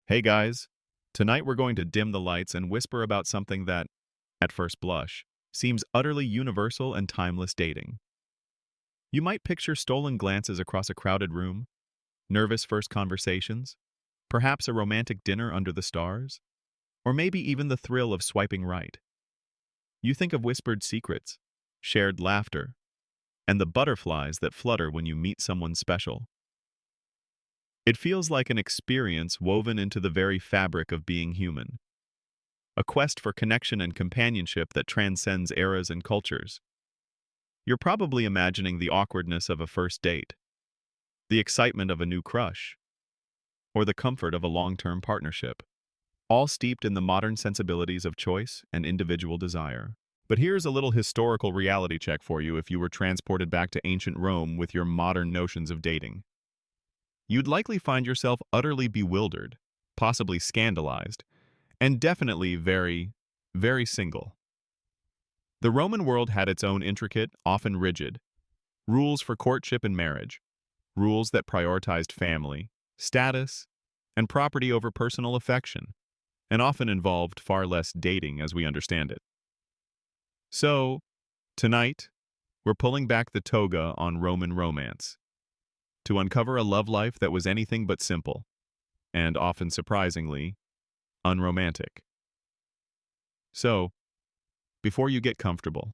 Hey guys, tonight we're going to dim the lights and whisper about something that, at first blush, seems utterly universal and timeless: dating. You might picture stolen glances across a crowded room, nervous first conversations, perhaps a romantic dinner under the stars, or maybe even the thrill of swiping right. You think of whispered secrets, shared laughter, and the butterflies that flutter when you meet someone special. It feels like an experience woven into the very fabric of being human, a quest for connection and companionship that transcends eras and cultures. You're probably imagining the awkwardness of a first date, the excitement of a new crush, or the comfort of a long-term partnership, all steeped in the modern sensibilities of choice and individual desire. But here's a little historical reality check for you if you were transported back to ancient Rome with your modern notions of dating. You'd likely find yourself utterly bewildered, possibly scandalized, and definitely very single. The Roman world had its own intricate, often rigid, rules for courtship and marriage, rules that prioritized family, status, and property over personal affection, and often involved far less dating as we understand it. So, tonight, we're pulling back the toga on Roman romance to uncover a love life that was anything but simple, and often surprisingly, unromantic. So, before you get comfortable,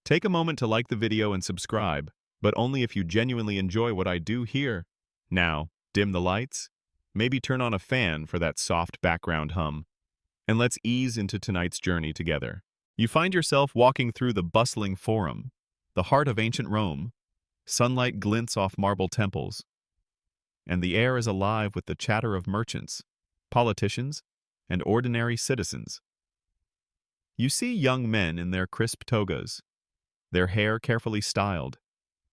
take a moment to like the video and subscribe, but only if you genuinely enjoy what I do here. Now, dim the lights, maybe turn on a fan for that soft background hum, and let's ease into tonight's journey together. You find yourself walking through the bustling Forum, the heart of ancient Rome. Sunlight glints off marble temples, and the air is alive with the chatter of merchants, politicians, and ordinary citizens. You see young men in their crisp togas, their hair carefully styled,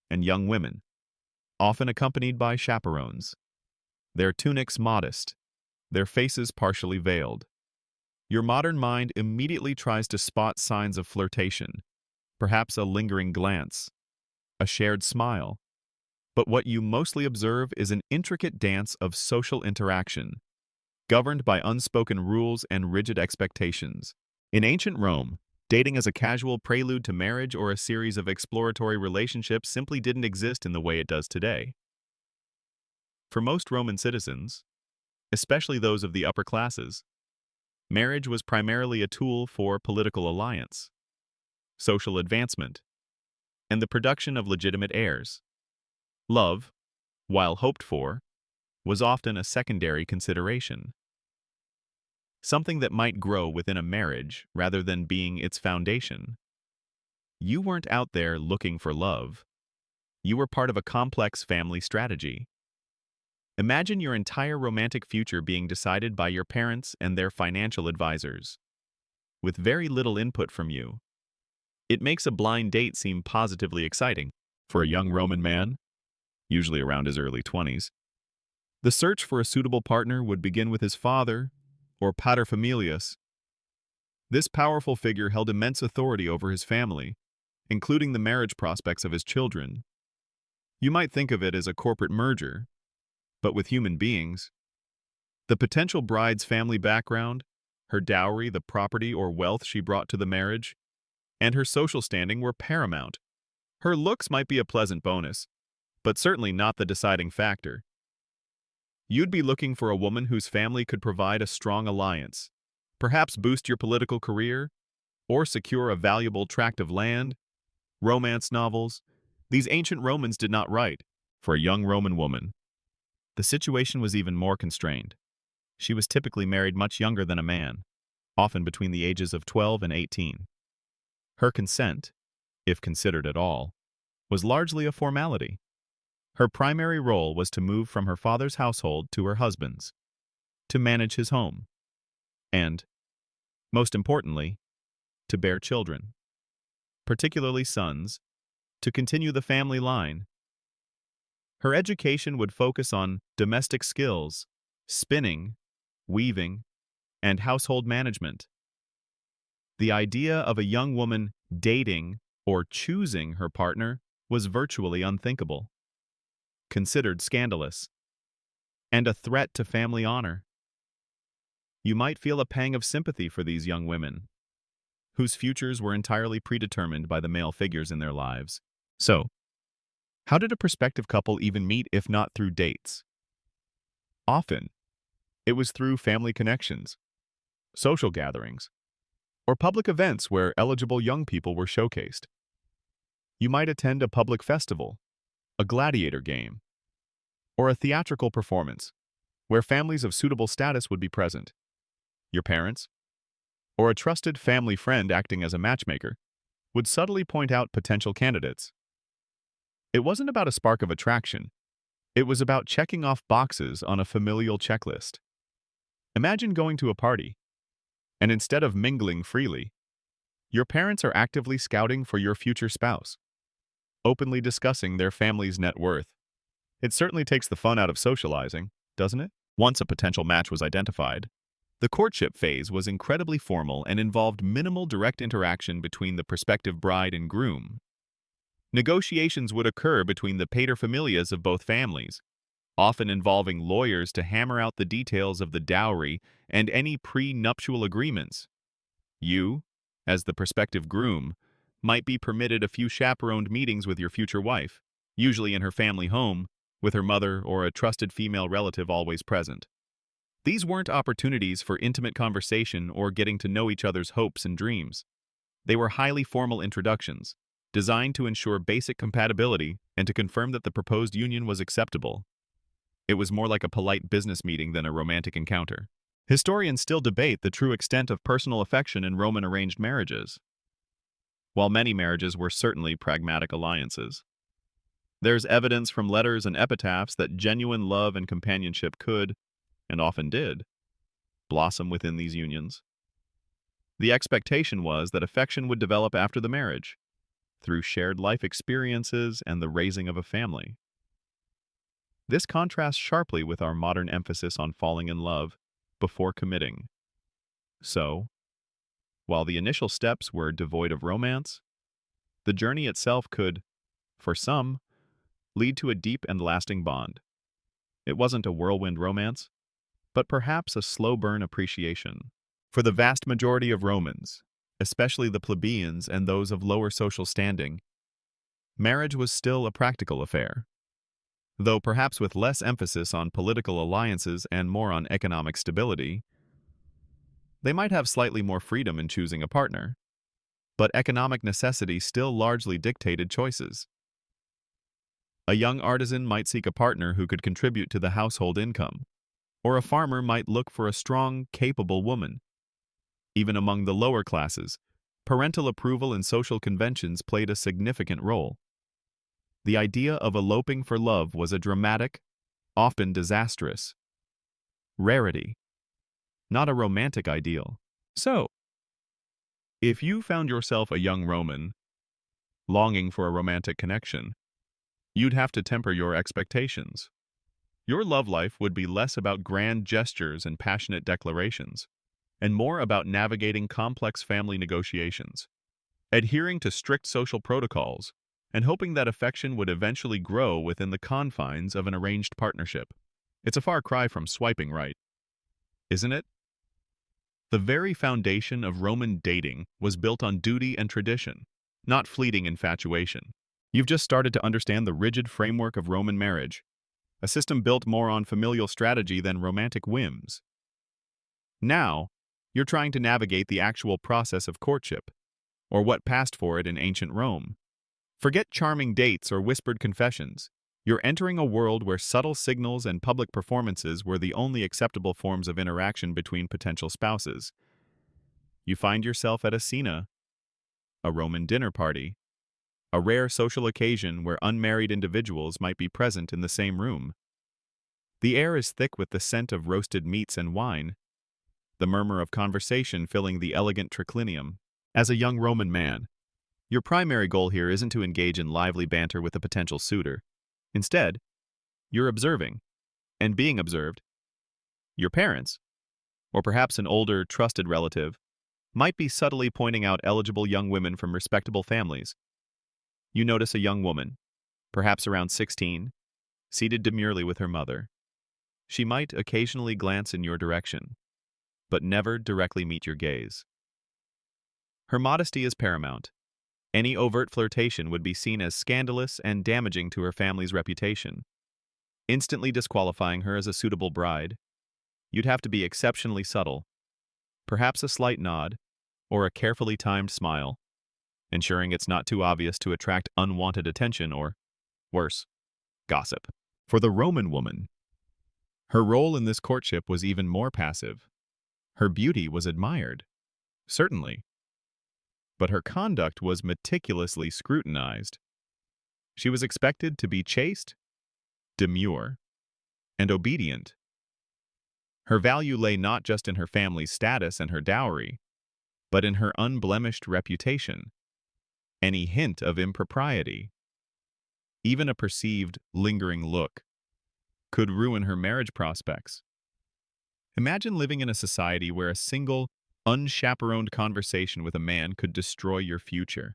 and young women, often accompanied by chaperones, their tunics modest, their faces partially veiled. Your modern mind immediately tries to spot signs of flirtation, perhaps a lingering glance, a shared smile. But what you mostly observe is an intricate dance of social interaction, governed by unspoken rules and rigid expectations. In ancient Rome, dating as a casual prelude to marriage or a series of exploratory relationships simply didn't exist in the way it does today. For most Roman citizens, especially those of the upper classes, marriage was primarily a tool for political alliance, social advancement, and the production of legitimate heirs. Love, while hoped for, was often a secondary consideration, something that might grow within a marriage rather than being its foundation. You weren't out there looking for love. You were part of a complex family strategy. Imagine your entire romantic future being decided by your parents and their financial advisors, with very little input from you. It makes a blind date seem positively exciting. For a young Roman man, usually around his early 20s, the search for a suitable partner would begin with his father, or paterfamilias. This powerful figure held immense authority over his family, including the marriage prospects of his children. You might think of it as a corporate merger, but with human beings. The potential bride's family background, her dowry, the property or wealth she brought to the marriage, and her social standing were paramount. Her looks might be a pleasant bonus, but certainly not the deciding factor. You'd be looking for a woman whose family could provide a strong alliance, perhaps boost your political career, or secure a valuable tract of land. Romance novels, these ancient Romans did not write. For a young Roman woman, the situation was even more constrained. She was typically married much younger than a man, often between the ages of 12 and 18. Her consent, if considered at all, was largely a formality. Her primary role was to move from her father's household to her husband's, to manage his home, and, most importantly, to bear children, particularly sons, to continue the family line. Her education would focus on domestic skills, spinning, weaving, and household management. The idea of a young woman dating or choosing her partner was virtually unthinkable, considered scandalous, and a threat to family honor. You might feel a pang of sympathy for these young women, whose futures were entirely predetermined by the male figures in their lives. So, how did a prospective couple even meet if not through dates? Often, it was through family connections, social gatherings, or public events where eligible young people were showcased. You might attend a public festival, a gladiator game, or a theatrical performance where families of suitable status would be present. Your parents, or a trusted family friend acting as a matchmaker, would subtly point out potential candidates. It wasn't about a spark of attraction. It was about checking off boxes on a familial checklist. Imagine going to a party, and instead of mingling freely, your parents are actively scouting for your future spouse, openly discussing their family's net worth. It certainly takes the fun out of socializing, doesn't it? Once a potential match was identified, the courtship phase was incredibly formal and involved minimal direct interaction between the prospective bride and groom. Negotiations would occur between the paterfamilias of both families, often involving lawyers to hammer out the details of the dowry and any pre-nuptial agreements. You, as the prospective groom, might be permitted a few chaperoned meetings with your future wife, usually in her family home, with her mother or a trusted female relative always present. These weren't opportunities for intimate conversation or getting to know each other's hopes and dreams. They were highly formal introductions, designed to ensure basic compatibility and to confirm that the proposed union was acceptable. It was more like a polite business meeting than a romantic encounter. Historians still debate the true extent of personal affection in Roman arranged marriages. While many marriages were certainly pragmatic alliances, there's evidence from letters and epitaphs that genuine love and companionship could, and often did, blossom within these unions. The expectation was that affection would develop after the marriage, through shared life experiences and the raising of a family. This contrasts sharply with our modern emphasis on falling in love before committing. So, while the initial steps were devoid of romance, the journey itself could, for some, lead to a deep and lasting bond. It wasn't a whirlwind romance, but perhaps a slow-burn appreciation. For the vast majority of Romans, especially the plebeians and those of lower social standing, marriage was still a practical affair, though perhaps with less emphasis on political alliances and more on economic stability. They might have slightly more freedom in choosing a partner, but economic necessity still largely dictated choices. A young artisan might seek a partner who could contribute to the household income, or a farmer might look for a strong, capable woman. Even among the lower classes, parental approval and social conventions played a significant role. The idea of eloping for love was a dramatic, often disastrous, rarity, not a romantic ideal. So, if you found yourself a young Roman, longing for a romantic connection, you'd have to temper your expectations. Your love life would be less about grand gestures and passionate declarations, and more about navigating complex family negotiations, adhering to strict social protocols, and hoping that affection would eventually grow within the confines of an arranged partnership. It's a far cry from swiping right, isn't it? The very foundation of Roman dating was built on duty and tradition, not fleeting infatuation. You've just started to understand the rigid framework of Roman marriage, a system built more on familial strategy than romantic whims. Now, you're trying to navigate the actual process of courtship, or what passed for it in ancient Rome. Forget charming dates or whispered confessions. You're entering a world where subtle signals and public performances were the only acceptable forms of interaction between potential spouses. You find yourself at a cena, a Roman dinner party, a rare social occasion where unmarried individuals might be present in the same room. The air is thick with the scent of roasted meats and wine, the murmur of conversation filling the elegant triclinium. As a young Roman man, your primary goal here isn't to engage in lively banter with a potential suitor. Instead, you're observing, and being observed. Your parents, or perhaps an older, trusted relative, might be subtly pointing out eligible young women from respectable families. You notice a young woman, perhaps around 16, seated demurely with her mother. She might occasionally glance in your direction, but never directly meet your gaze. Her modesty is paramount. Any overt flirtation would be seen as scandalous and damaging to her family's reputation, instantly disqualifying her as a suitable bride. You'd have to be exceptionally subtle, perhaps a slight nod, or a carefully timed smile, ensuring it's not too obvious to attract unwanted attention or, worse, gossip. For the Roman woman, her role in this courtship was even more passive. Her beauty was admired, certainly, but her conduct was meticulously scrutinized. She was expected to be chaste, demure, and obedient. Her value lay not just in her family's status and her dowry, but in her unblemished reputation. Any hint of impropriety, even a perceived, lingering look, could ruin her marriage prospects. Imagine living in a society where a single, unchaperoned conversation with a man could destroy your future.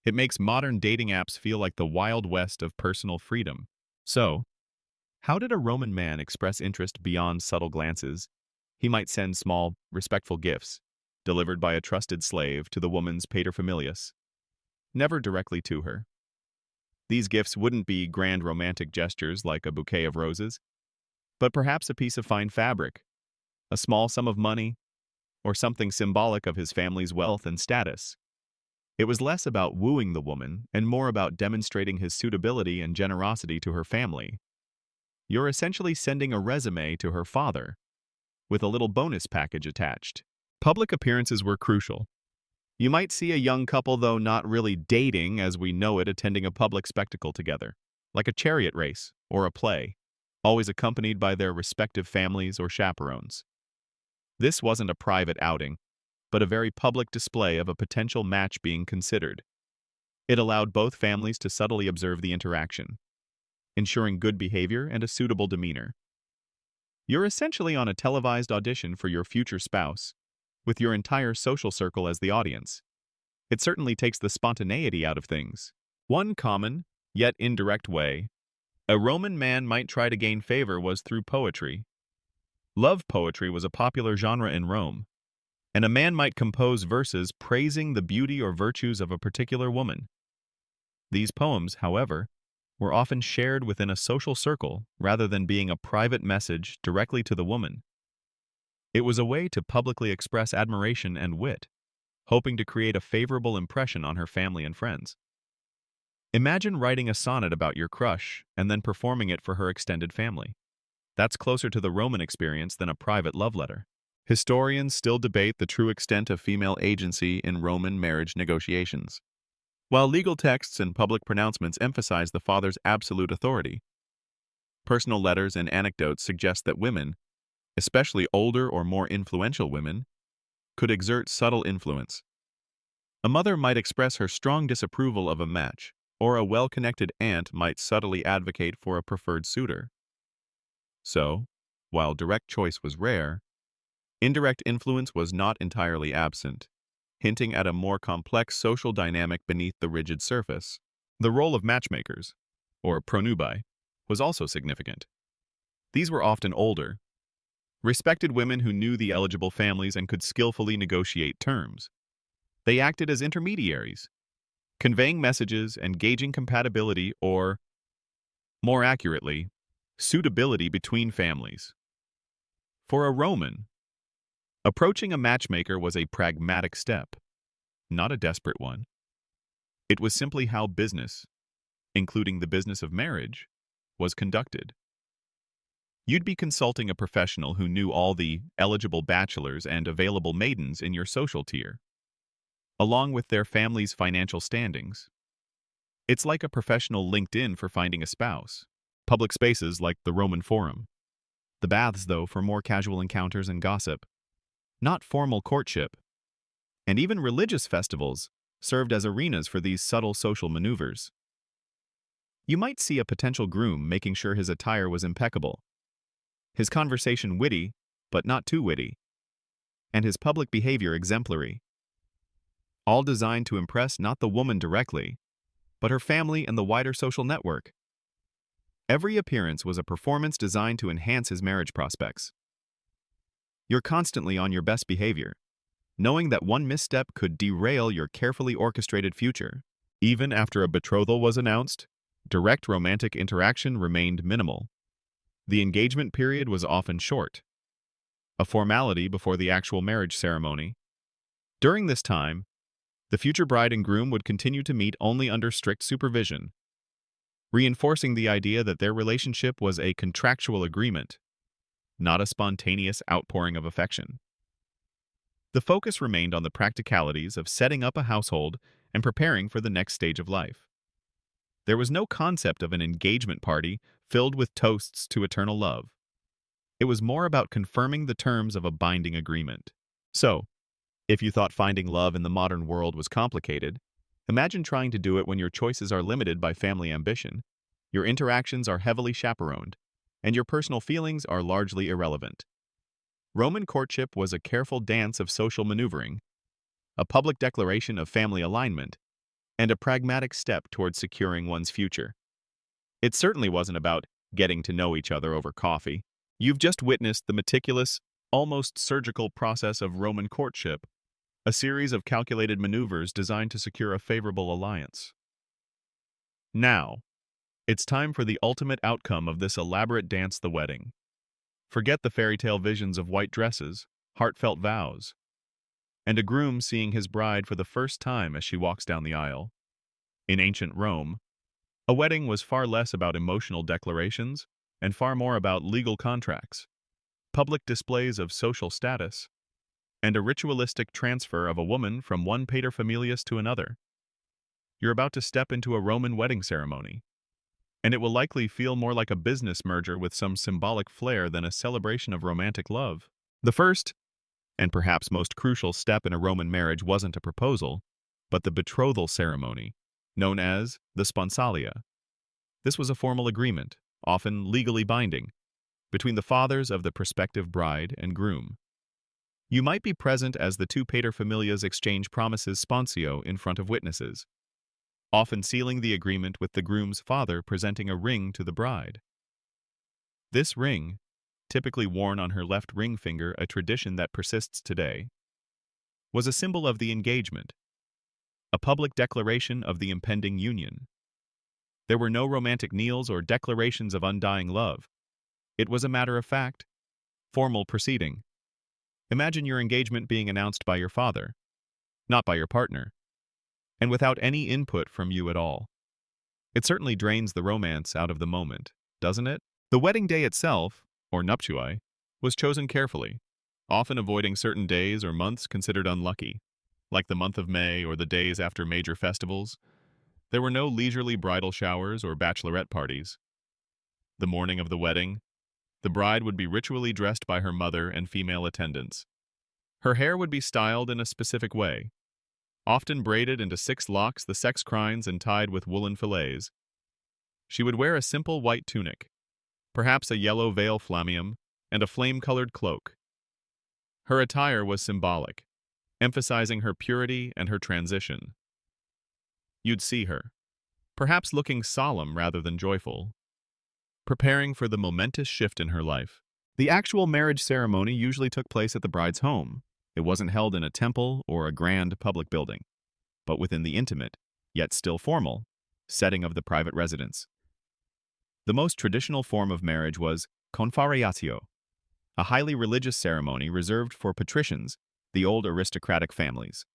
It makes modern dating apps feel like the Wild West of personal freedom. So, how did a Roman man express interest beyond subtle glances? He might send small, respectful gifts, delivered by a trusted slave to the woman's paterfamilias, never directly to her. These gifts wouldn't be grand romantic gestures like a bouquet of roses, but perhaps a piece of fine fabric, a small sum of money, or something symbolic of his family's wealth and status. It was less about wooing the woman and more about demonstrating his suitability and generosity to her family. You're essentially sending a resume to her father, with a little bonus package attached. Public appearances were crucial. You might see a young couple, though not really dating as we know it, attending a public spectacle together, like a chariot race or a play, always accompanied by their respective families or chaperones. This wasn't a private outing, but a very public display of a potential match being considered. It allowed both families to subtly observe the interaction, ensuring good behavior and a suitable demeanor. You're essentially on a televised audition for your future spouse, with your entire social circle as the audience. It certainly takes the spontaneity out of things. One common, yet indirect way a Roman man might try to gain favor was through poetry. Love poetry was a popular genre in Rome, and a man might compose verses praising the beauty or virtues of a particular woman. These poems, however, were often shared within a social circle rather than being a private message directly to the woman. It was a way to publicly express admiration and wit, hoping to create a favorable impression on her family and friends. Imagine writing a sonnet about your crush and then performing it for her extended family. That's closer to the Roman experience than a private love letter. Historians still debate the true extent of female agency in Roman marriage negotiations. While legal texts and public pronouncements emphasize the father's absolute authority, personal letters and anecdotes suggest that women, especially older or more influential women, could exert subtle influence. A mother might express her strong disapproval of a match, or a well-connected aunt might subtly advocate for a preferred suitor. So, while direct choice was rare, indirect influence was not entirely absent, hinting at a more complex social dynamic beneath the rigid surface. The role of matchmakers, or pronubai, was also significant. These were often older, respected women who knew the eligible families and could skillfully negotiate terms. They acted as intermediaries, conveying messages and gauging compatibility or, more accurately, suitability between families. For a Roman, approaching a matchmaker was a pragmatic step, not a desperate one. It was simply how business, including the business of marriage, was conducted. You'd be consulting a professional who knew all the eligible bachelors and available maidens in your social tier, along with their family's financial standings. It's like a professional LinkedIn for finding a spouse. Public spaces like the Roman Forum. The baths, though, for more casual encounters and gossip. Not formal courtship. And even religious festivals served as arenas for these subtle social maneuvers. You might see a potential groom making sure his attire was impeccable, his conversation witty, but not too witty, and his public behavior exemplary. All designed to impress not the woman directly, but her family and the wider social network. Every appearance was a performance designed to enhance his marriage prospects. You're constantly on your best behavior, knowing that one misstep could derail your carefully orchestrated future. Even after a betrothal was announced, direct romantic interaction remained minimal. The engagement period was often short, a formality before the actual marriage ceremony. During this time, the future bride and groom would continue to meet only under strict supervision, reinforcing the idea that their relationship was a contractual agreement, not a spontaneous outpouring of affection. The focus remained on the practicalities of setting up a household and preparing for the next stage of life. There was no concept of an engagement party filled with toasts to eternal love. It was more about confirming the terms of a binding agreement. So, if you thought finding love in the modern world was complicated, imagine trying to do it when your choices are limited by family ambition, your interactions are heavily chaperoned, and your personal feelings are largely irrelevant. Roman courtship was a careful dance of social maneuvering, a public declaration of family alignment, and a pragmatic step towards securing one's future. It certainly wasn't about getting to know each other over coffee. You've just witnessed the meticulous, almost surgical process of Roman courtship, a series of calculated maneuvers designed to secure a favorable alliance. Now, it's time for the ultimate outcome of this elaborate dance, the wedding. Forget the fairy tale visions of white dresses, heartfelt vows, and a groom seeing his bride for the first time as she walks down the aisle. In ancient Rome, a wedding was far less about emotional declarations and far more about legal contracts, public displays of social status, and a ritualistic transfer of a woman from one paterfamilias to another. You're about to step into a Roman wedding ceremony, and it will likely feel more like a business merger with some symbolic flair than a celebration of romantic love. The first, and perhaps most crucial step in a Roman marriage wasn't a proposal, but the betrothal ceremony, known as the sponsalia. This was a formal agreement, often legally binding, between the fathers of the prospective bride and groom. You might be present as the two paterfamilias exchange promises sponsio in front of witnesses, often sealing the agreement with the groom's father presenting a ring to the bride. This ring, typically worn on her left ring finger, a tradition that persists today, was a symbol of the engagement, a public declaration of the impending union. There were no romantic kneels or declarations of undying love. It was a matter-of-fact, formal proceeding. Imagine your engagement being announced by your father, not by your partner, and without any input from you at all. It certainly drains the romance out of the moment, doesn't it? The wedding day itself, or nuptiae, was chosen carefully, often avoiding certain days or months considered unlucky, like the month of May or the days after major festivals. There were no leisurely bridal showers or bachelorette parties. The morning of the wedding, the bride would be ritually dressed by her mother and female attendants. Her hair would be styled in a specific way, often braided into 6 locks, the sex crines, and tied with woolen fillets. She would wear a simple white tunic, perhaps a yellow veil flammeum, and a flame-colored cloak. Her attire was symbolic, emphasizing her purity and her transition. You'd see her, perhaps looking solemn rather than joyful, preparing for the momentous shift in her life. The actual marriage ceremony usually took place at the bride's home. It wasn't held in a temple or a grand public building, but within the intimate, yet still formal, setting of the private residence. The most traditional form of marriage was confariatio, a highly religious ceremony reserved for patricians, the old aristocratic families.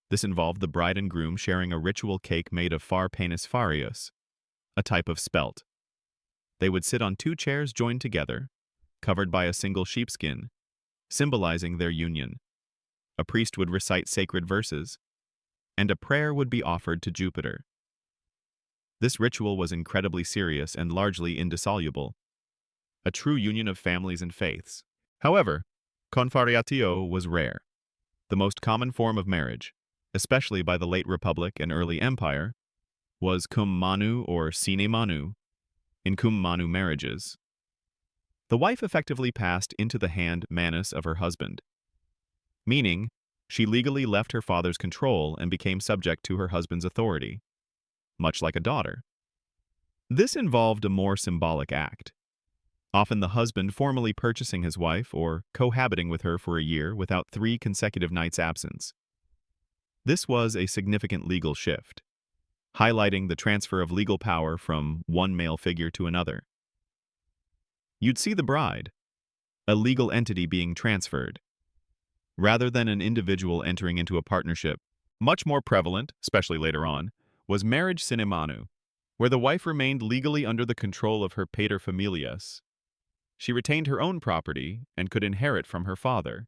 This involved the bride and groom sharing a ritual cake made of far panis farius, a type of spelt. They would sit on 2 chairs joined together, covered by a single sheepskin, symbolizing their union. A priest would recite sacred verses, and a prayer would be offered to Jupiter. This ritual was incredibly serious and largely indissoluble, a true union of families and faiths. However, confariatio was rare. The most common form of marriage, especially by the late Republic and early Empire, was cum manu or sine manu, in cum manu marriages. The wife effectively passed into the hand manus of her husband, meaning she legally left her father's control and became subject to her husband's authority, much like a daughter. This involved a more symbolic act, often the husband formally purchasing his wife or cohabiting with her for a year without 3 consecutive nights' absence. This was a significant legal shift, highlighting the transfer of legal power from one male figure to another. You'd see the bride, a legal entity being transferred, rather than an individual entering into a partnership. Much more prevalent, especially later on, was marriage sine manu, where the wife remained legally under the control of her paterfamilias. She retained her own property and could inherit from her father.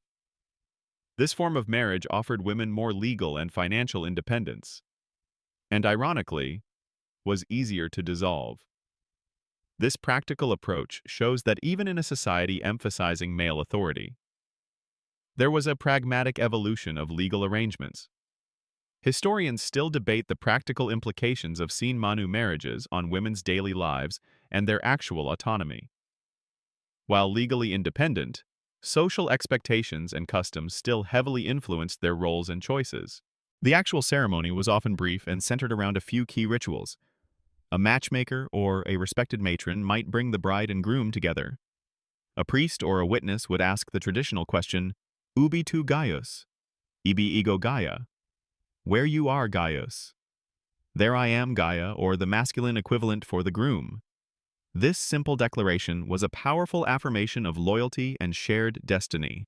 This form of marriage offered women more legal and financial independence, and ironically, was easier to dissolve. This practical approach shows that even in a society emphasizing male authority, there was a pragmatic evolution of legal arrangements. Historians still debate the practical implications of sine manu marriages on women's daily lives and their actual autonomy. While legally independent, social expectations and customs still heavily influenced their roles and choices. The actual ceremony was often brief and centered around a few key rituals. A matchmaker or a respected matron might bring the bride and groom together. A priest or a witness would ask the traditional question, Ubi tu Gaius? Ibi ego Gaia? Where you are, Gaius? There I am, Gaia, or the masculine equivalent for the groom. This simple declaration was a powerful affirmation of loyalty and shared destiny.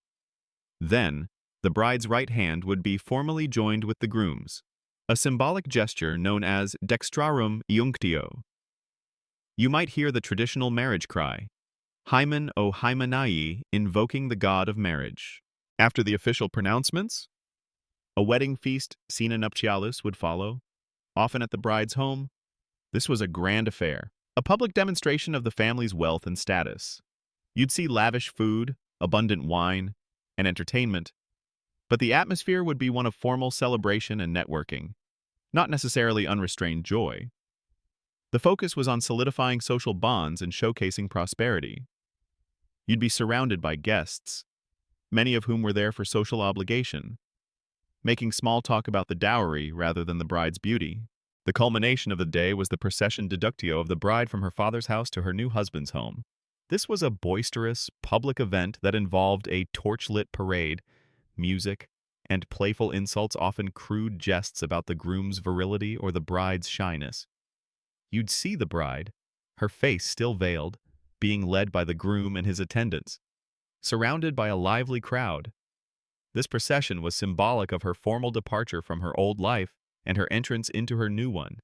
Then, the bride's right hand would be formally joined with the groom's, a symbolic gesture known as dextrarum iunctio. You might hear the traditional marriage cry, Hymen o Hymenai, invoking the god of marriage. After the official pronouncements, a wedding feast, cena nuptialis, would follow, often at the bride's home. This was a grand affair, a public demonstration of the family's wealth and status. You'd see lavish food, abundant wine, and entertainment, but the atmosphere would be one of formal celebration and networking, not necessarily unrestrained joy. The focus was on solidifying social bonds and showcasing prosperity. You'd be surrounded by guests, many of whom were there for social obligation, making small talk about the dowry rather than the bride's beauty. The culmination of the day was the procession deductio of the bride from her father's house to her new husband's home. This was a boisterous, public event that involved a torchlit parade, music, and playful insults, often crude jests about the groom's virility or the bride's shyness. You'd see the bride, her face still veiled, being led by the groom and his attendants, surrounded by a lively crowd. This procession was symbolic of her formal departure from her old life and her entrance into her new one.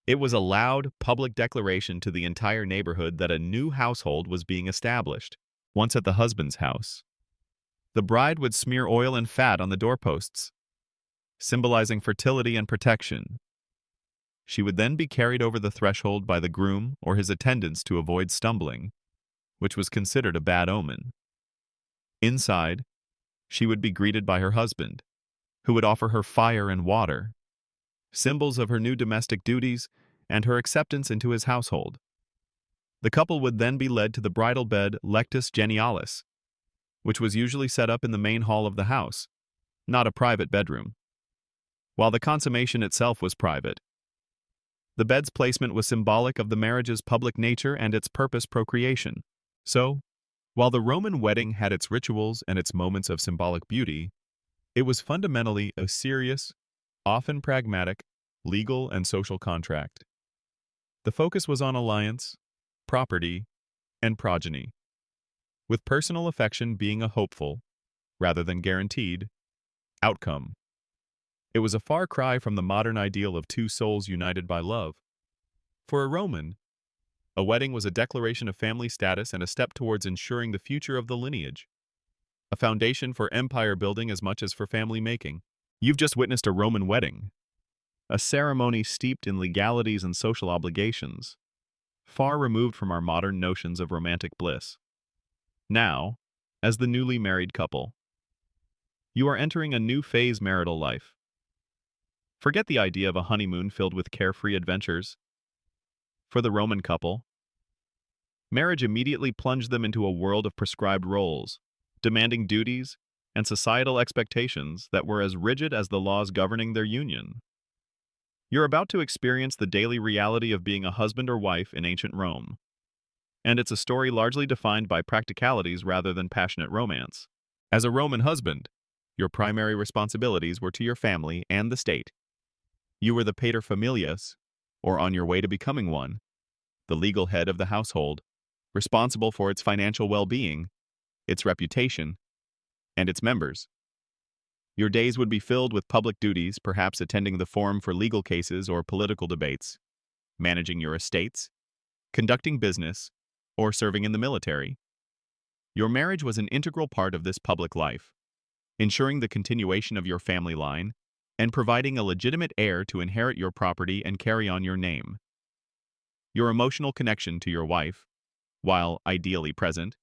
It was a loud, public declaration to the entire neighborhood that a new household was being established. Once at the husband's house, the bride would smear oil and fat on the doorposts, symbolizing fertility and protection. She would then be carried over the threshold by the groom or his attendants to avoid stumbling, which was considered a bad omen. Inside, she would be greeted by her husband, who would offer her fire and water, symbols of her new domestic duties and her acceptance into his household. The couple would then be led to the bridal bed lectus genialis, which was usually set up in the main hall of the house, not a private bedroom. While the consummation itself was private, the bed's placement was symbolic of the marriage's public nature and its purpose, procreation. So, while the Roman wedding had its rituals and its moments of symbolic beauty, it was fundamentally a serious, often pragmatic, legal and social contract. The focus was on alliance, property, and progeny, with personal affection being a hopeful, rather than guaranteed, outcome. It was a far cry from the modern ideal of two souls united by love. For a Roman, a wedding was a declaration of family status and a step towards ensuring the future of the lineage, a foundation for empire building as much as for family making. You've just witnessed a Roman wedding, a ceremony steeped in legalities and social obligations, far removed from our modern notions of romantic bliss. Now, as the newly married couple, you are entering a new phase marital life. Forget the idea of a honeymoon filled with carefree adventures. For the Roman couple, marriage immediately plunged them into a world of prescribed roles, demanding duties and societal expectations that were as rigid as the laws governing their union. You're about to experience the daily reality of being a husband or wife in ancient Rome, and it's a story largely defined by practicalities rather than passionate romance. As a Roman husband, your primary responsibilities were to your family and the state. You were the paterfamilias, or on your way to becoming one, the legal head of the household, responsible for its financial well-being, its reputation, and its members. Your days would be filled with public duties, perhaps attending the forum for legal cases or political debates, managing your estates, conducting business, or serving in the military. Your marriage was an integral part of this public life, ensuring the continuation of your family line and providing a legitimate heir to inherit your property and carry on your name. Your emotional connection to your wife, while ideally present,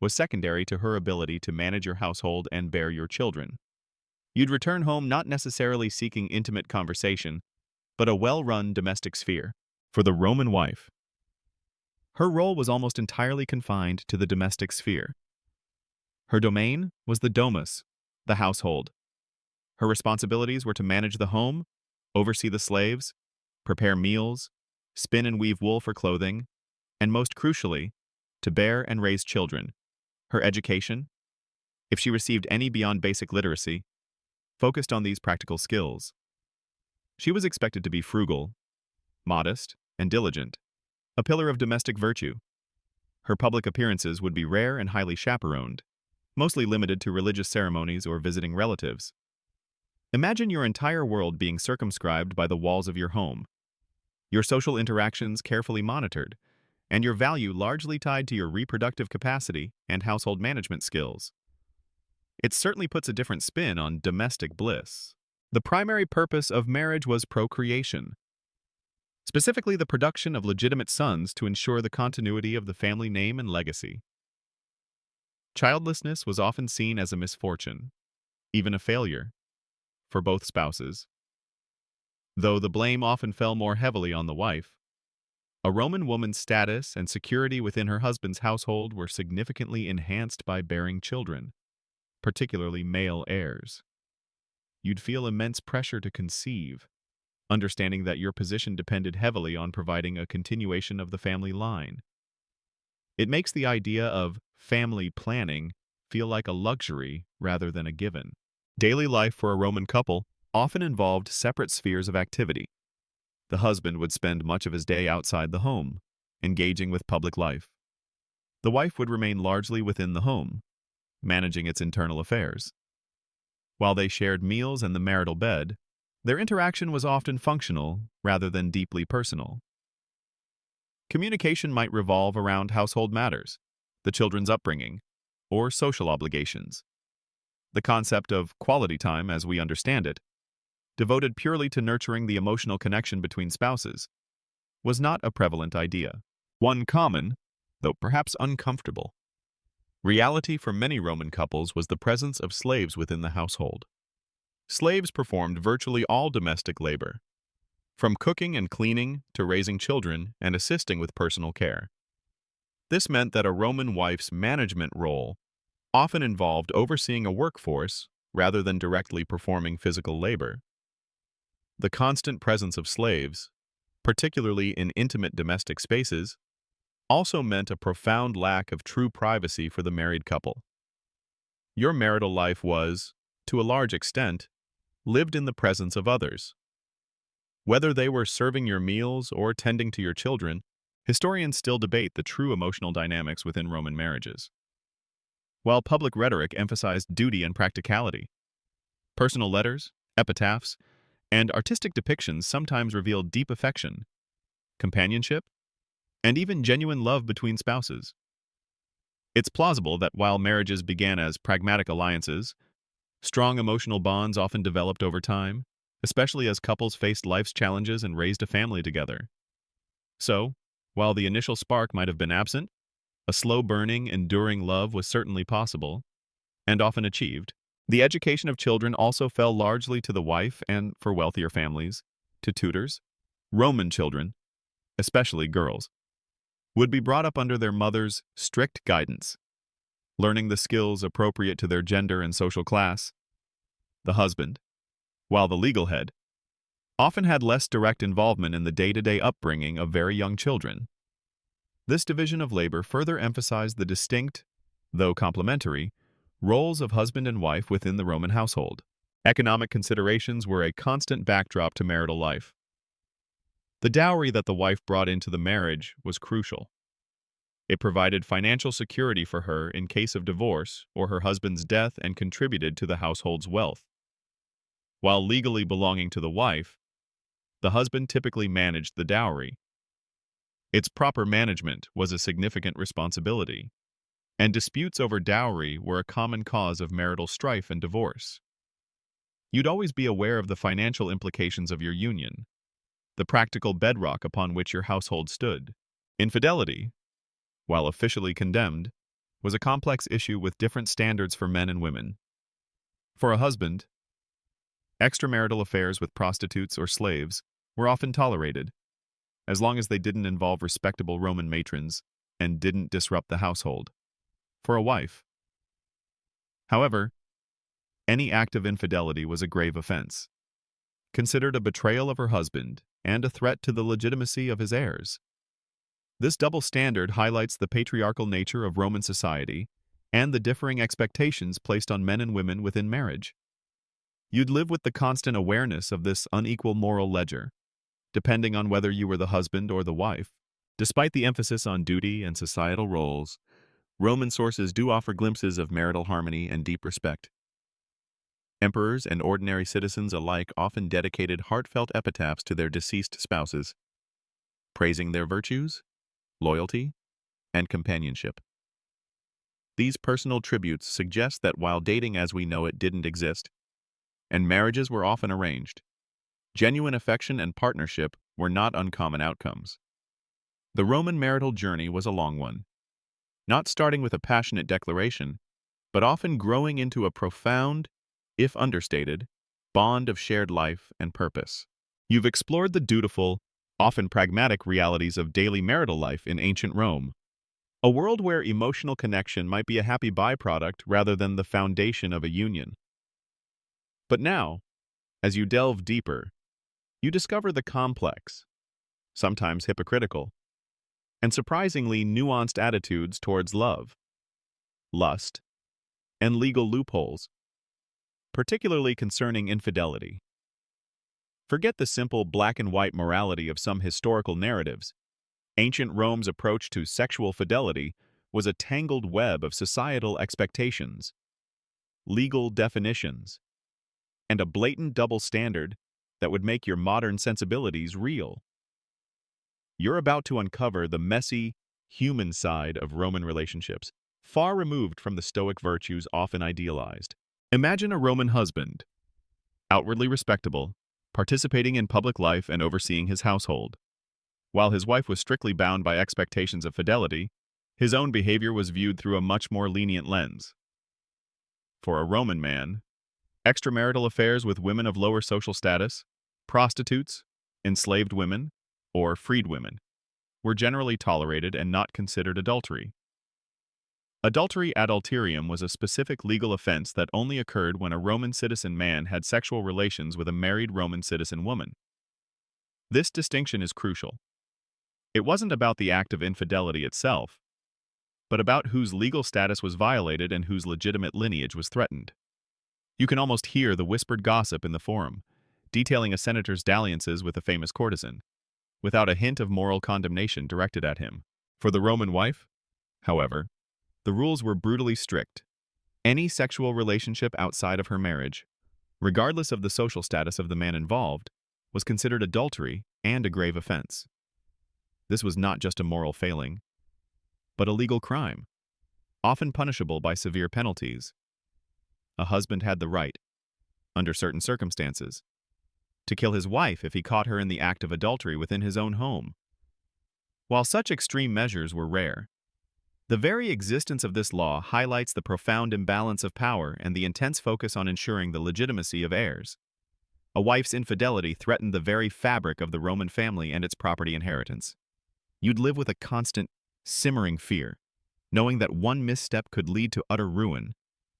was secondary to her ability to manage your household and bear your children. You'd return home not necessarily seeking intimate conversation, but a well-run domestic sphere. For the Roman wife, her role was almost entirely confined to the domestic sphere. Her domain was the domus, the household. Her responsibilities were to manage the home, oversee the slaves, prepare meals, spin and weave wool for clothing, and most crucially, to bear and raise children. Her education, if she received any beyond basic literacy, focused on these practical skills. She was expected to be frugal, modest, and diligent, a pillar of domestic virtue. Her public appearances would be rare and highly chaperoned, mostly limited to religious ceremonies or visiting relatives. Imagine your entire world being circumscribed by the walls of your home, your social interactions carefully monitored, and your value largely tied to your reproductive capacity and household management skills. It certainly puts a different spin on domestic bliss. The primary purpose of marriage was procreation, specifically the production of legitimate sons to ensure the continuity of the family name and legacy. Childlessness was often seen as a misfortune, even a failure, for both spouses. Though the blame often fell more heavily on the wife, a Roman woman's status and security within her husband's household were significantly enhanced by bearing children, particularly male heirs. You'd feel immense pressure to conceive, understanding that your position depended heavily on providing a continuation of the family line. It makes the idea of family planning feel like a luxury rather than a given. Daily life for a Roman couple often involved separate spheres of activity. The husband would spend much of his day outside the home, engaging with public life. The wife would remain largely within the home, managing its internal affairs. While they shared meals and the marital bed, their interaction was often functional rather than deeply personal. Communication might revolve around household matters, the children's upbringing, or social obligations. The concept of quality time, as we understand it, devoted purely to nurturing the emotional connection between spouses, was not a prevalent idea. One common, though perhaps uncomfortable, reality for many Roman couples was the presence of slaves within the household. Slaves performed virtually all domestic labor, from cooking and cleaning to raising children and assisting with personal care. This meant that a Roman wife's management role often involved overseeing a workforce rather than directly performing physical labor. The constant presence of slaves, particularly in intimate domestic spaces, also meant a profound lack of true privacy for the married couple. Your marital life was, to a large extent, lived in the presence of others. Whether they were serving your meals or tending to your children, historians still debate the true emotional dynamics within Roman marriages. While public rhetoric emphasized duty and practicality, personal letters, epitaphs, and artistic depictions sometimes revealed deep affection, companionship, and even genuine love between spouses. It's plausible that while marriages began as pragmatic alliances, strong emotional bonds often developed over time, especially as couples faced life's challenges and raised a family together. So, while the initial spark might have been absent, a slow-burning, enduring love was certainly possible, and often achieved. The education of children also fell largely to the wife and, for wealthier families, to tutors. Roman children, especially girls, would be brought up under their mother's strict guidance, learning the skills appropriate to their gender and social class. The husband, while the legal head, often had less direct involvement in the day-to-day upbringing of very young children. This division of labor further emphasized the distinct, though complementary, roles of husband and wife within the Roman household. Economic considerations were a constant backdrop to marital life. The dowry that the wife brought into the marriage was crucial. It provided financial security for her in case of divorce or her husband's death and contributed to the household's wealth. While legally belonging to the wife, the husband typically managed the dowry. Its proper management was a significant responsibility, and disputes over dowry were a common cause of marital strife and divorce. You'd always be aware of the financial implications of your union, the practical bedrock upon which your household stood. Infidelity, while officially condemned, was a complex issue with different standards for men and women. For a husband, extramarital affairs with prostitutes or slaves were often tolerated, as long as they didn't involve respectable Roman matrons and didn't disrupt the household. For a wife, however, any act of infidelity was a grave offense, considered a betrayal of her husband and a threat to the legitimacy of his heirs. This double standard highlights the patriarchal nature of Roman society and the differing expectations placed on men and women within marriage. You'd live with the constant awareness of this unequal moral ledger, depending on whether you were the husband or the wife. Despite the emphasis on duty and societal roles, Roman sources do offer glimpses of marital harmony and deep respect. Emperors and ordinary citizens alike often dedicated heartfelt epitaphs to their deceased spouses, praising their virtues, loyalty, and companionship. These personal tributes suggest that while dating as we know it didn't exist, and marriages were often arranged, genuine affection and partnership were not uncommon outcomes. The Roman marital journey was a long one, not starting with a passionate declaration, but often growing into a profound, if understated, bond of shared life and purpose. You've explored the dutiful, often pragmatic realities of daily marital life in ancient Rome, a world where emotional connection might be a happy byproduct rather than the foundation of a union. But now, as you delve deeper, you discover the complex, sometimes hypocritical, and surprisingly nuanced attitudes towards love, lust, and legal loopholes, particularly concerning infidelity. Forget the simple black and white morality of some historical narratives. Ancient Rome's approach to sexual fidelity was a tangled web of societal expectations, legal definitions, and a blatant double standard that would make your modern sensibilities real. You're about to uncover the messy, human side of Roman relationships, far removed from the stoic virtues often idealized. Imagine a Roman husband, outwardly respectable, participating in public life and overseeing his household. While his wife was strictly bound by expectations of fidelity, his own behavior was viewed through a much more lenient lens. For a Roman man, extramarital affairs with women of lower social status, prostitutes, enslaved women, or freed women, were generally tolerated and not considered adultery. Adultery adulterium was a specific legal offense that only occurred when a Roman citizen man had sexual relations with a married Roman citizen woman. This distinction is crucial. It wasn't about the act of infidelity itself, but about whose legal status was violated and whose legitimate lineage was threatened. You can almost hear the whispered gossip in the forum, detailing a senator's dalliances with a famous courtesan, without a hint of moral condemnation directed at him. For the Roman wife, however, the rules were brutally strict. Any sexual relationship outside of her marriage, regardless of the social status of the man involved, was considered adultery and a grave offense. This was not just a moral failing, but a legal crime, often punishable by severe penalties. A husband had the right, under certain circumstances, to kill his wife if he caught her in the act of adultery within his own home. While such extreme measures were rare, the very existence of this law highlights the profound imbalance of power and the intense focus on ensuring the legitimacy of heirs. A wife's infidelity threatened the very fabric of the Roman family and its property inheritance. You'd live with a constant, simmering fear, knowing that one misstep could lead to utter ruin,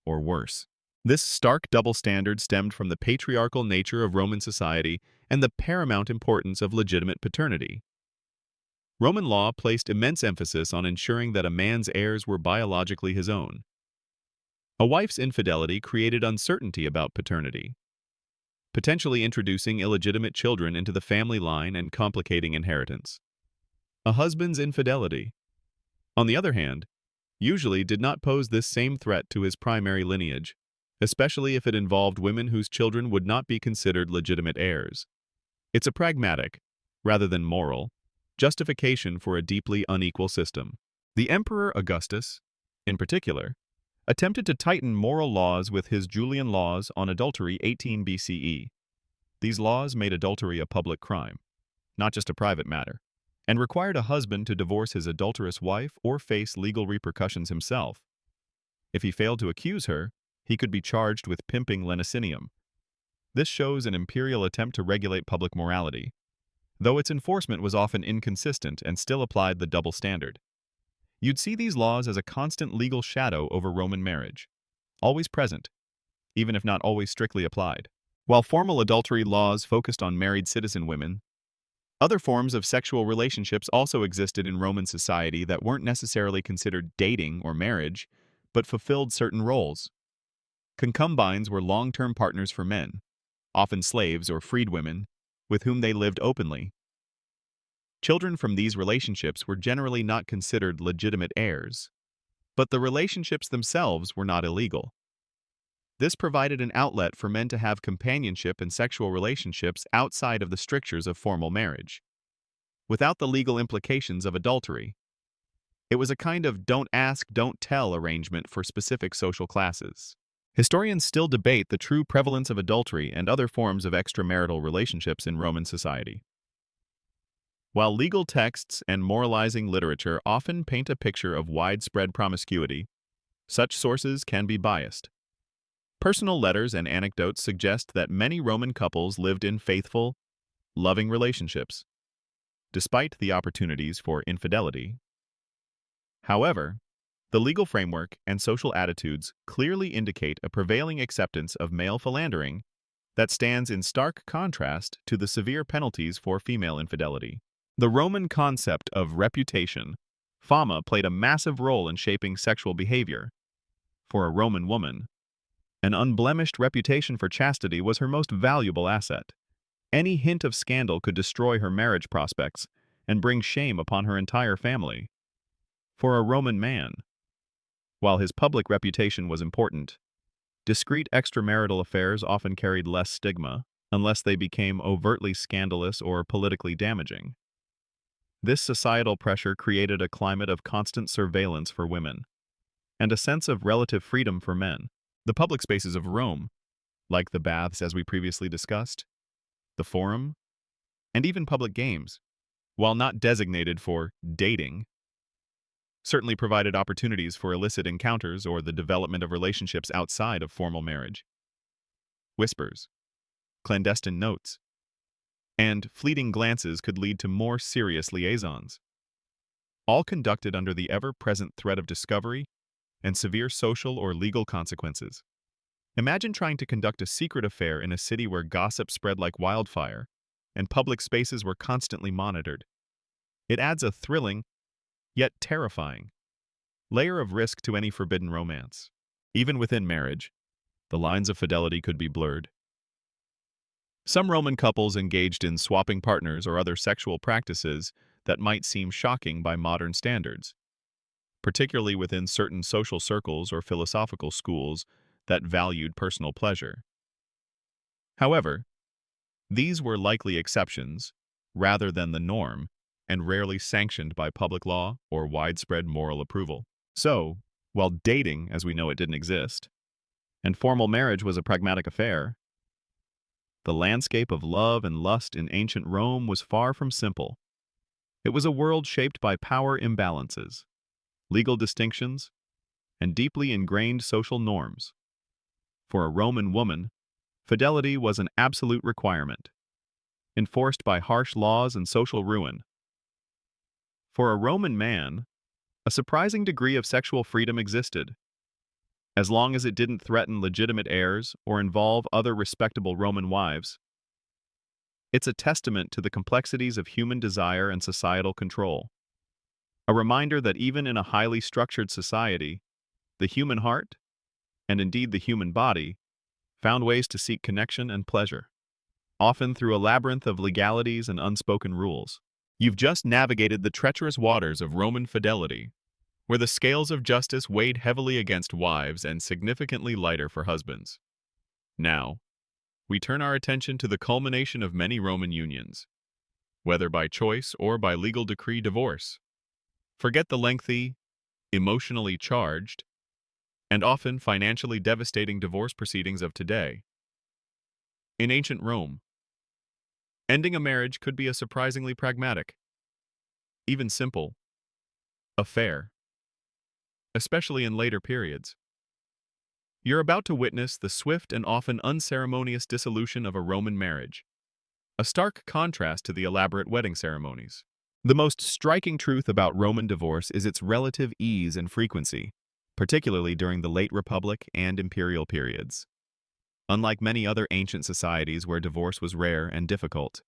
or worse. This stark double standard stemmed from the patriarchal nature of Roman society and the paramount importance of legitimate paternity. Roman law placed immense emphasis on ensuring that a man's heirs were biologically his own. A wife's infidelity created uncertainty about paternity, potentially introducing illegitimate children into the family line and complicating inheritance. A husband's infidelity, on the other hand, usually did not pose this same threat to his primary lineage, especially if it involved women whose children would not be considered legitimate heirs. It's a pragmatic, rather than moral, justification for a deeply unequal system. The Emperor Augustus, in particular, attempted to tighten moral laws with his Julian laws on adultery 18 BCE. These laws made adultery a public crime, not just a private matter, and required a husband to divorce his adulterous wife or face legal repercussions himself. If he failed to accuse her, he could be charged with pimping Lecinium. This shows an imperial attempt to regulate public morality, though its enforcement was often inconsistent and still applied the double standard. You'd see these laws as a constant legal shadow over Roman marriage, always present, even if not always strictly applied. While formal adultery laws focused on married citizen women, other forms of sexual relationships also existed in Roman society that weren't necessarily considered dating or marriage, but fulfilled certain roles. Concubines were long-term partners for men, often slaves or freed women, with whom they lived openly. Children from these relationships were generally not considered legitimate heirs, but the relationships themselves were not illegal. This provided an outlet for men to have companionship and sexual relationships outside of the strictures of formal marriage, without the legal implications of adultery. It was a kind of don't ask, don't tell arrangement for specific social classes. Historians still debate the true prevalence of adultery and other forms of extramarital relationships in Roman society. While legal texts and moralizing literature often paint a picture of widespread promiscuity, such sources can be biased. Personal letters and anecdotes suggest that many Roman couples lived in faithful, loving relationships, despite the opportunities for infidelity. However, the legal framework and social attitudes clearly indicate a prevailing acceptance of male philandering that stands in stark contrast to the severe penalties for female infidelity. The Roman concept of reputation, fama, played a massive role in shaping sexual behavior. For a Roman woman, an unblemished reputation for chastity was her most valuable asset. Any hint of scandal could destroy her marriage prospects and bring shame upon her entire family. For a Roman man, while his public reputation was important, discreet extramarital affairs often carried less stigma, unless they became overtly scandalous or politically damaging. This societal pressure created a climate of constant surveillance for women, and a sense of relative freedom for men. The public spaces of Rome, like the baths as we previously discussed, the forum, and even public games, while not designated for dating, certainly provided opportunities for illicit encounters or the development of relationships outside of formal marriage. Whispers, clandestine notes, and fleeting glances could lead to more serious liaisons, all conducted under the ever-present threat of discovery and severe social or legal consequences. Imagine trying to conduct a secret affair in a city where gossip spread like wildfire and public spaces were constantly monitored. It adds a thrilling, yet terrifying, layer of risk to any forbidden romance. Even within marriage, the lines of fidelity could be blurred. Some Roman couples engaged in swapping partners or other sexual practices that might seem shocking by modern standards, particularly within certain social circles or philosophical schools that valued personal pleasure. However, these were likely exceptions rather than the norm and rarely sanctioned by public law or widespread moral approval. So, while dating, as we know it, didn't exist, and formal marriage was a pragmatic affair, the landscape of love and lust in ancient Rome was far from simple. It was a world shaped by power imbalances, legal distinctions, and deeply ingrained social norms. For a Roman woman, fidelity was an absolute requirement, enforced by harsh laws and social ruin. For a Roman man, a surprising degree of sexual freedom existed. as long as it didn't threaten legitimate heirs or involve other respectable Roman wives. It's a testament to the complexities of human desire and societal control. A reminder that even in a highly structured society, the human heart, and indeed the human body, found ways to seek connection and pleasure, often through a labyrinth of legalities and unspoken rules. You've just navigated the treacherous waters of Roman fidelity, where the scales of justice weighed heavily against wives and significantly lighter for husbands. Now, we turn our attention to the culmination of many Roman unions, whether by choice or by legal decree divorce. Forget the lengthy, emotionally charged, and often financially devastating divorce proceedings of today. In ancient Rome, ending a marriage could be a surprisingly pragmatic, even simple, affair, especially in later periods. You're about to witness the swift and often unceremonious dissolution of a Roman marriage, a stark contrast to the elaborate wedding ceremonies. The most striking truth about Roman divorce is its relative ease and frequency, particularly during the late Republic and imperial periods. Unlike many other ancient societies where divorce was rare and difficult,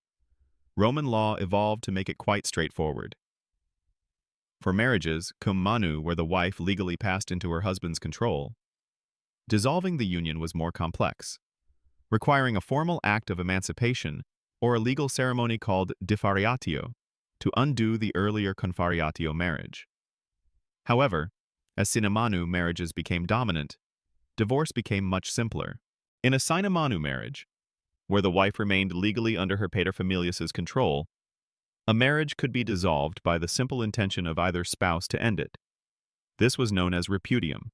Roman law evolved to make it quite straightforward. For marriages, cum manu, where the wife legally passed into her husband's control, dissolving the union was more complex, requiring a formal act of emancipation or a legal ceremony called diffariatio to undo the earlier confariatio marriage. However, as sine manu marriages became dominant, divorce became much simpler. In a sine manu marriage, where the wife remained legally under her paterfamilias' control, a marriage could be dissolved by the simple intention of either spouse to end it. This was known as repudium.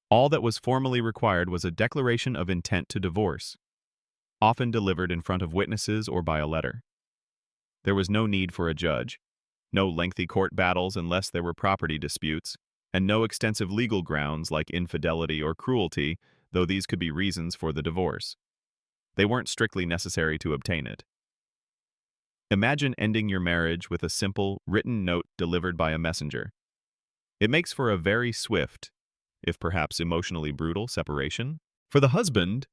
All that was formally required was a declaration of intent to divorce, often delivered in front of witnesses or by a letter. There was no need for a judge, no lengthy court battles unless there were property disputes, and no extensive legal grounds like infidelity or cruelty, though these could be reasons for the divorce. They weren't strictly necessary to obtain it. Imagine ending your marriage with a simple, written note delivered by a messenger. It makes for a very swift, if perhaps emotionally brutal, separation. For the husband,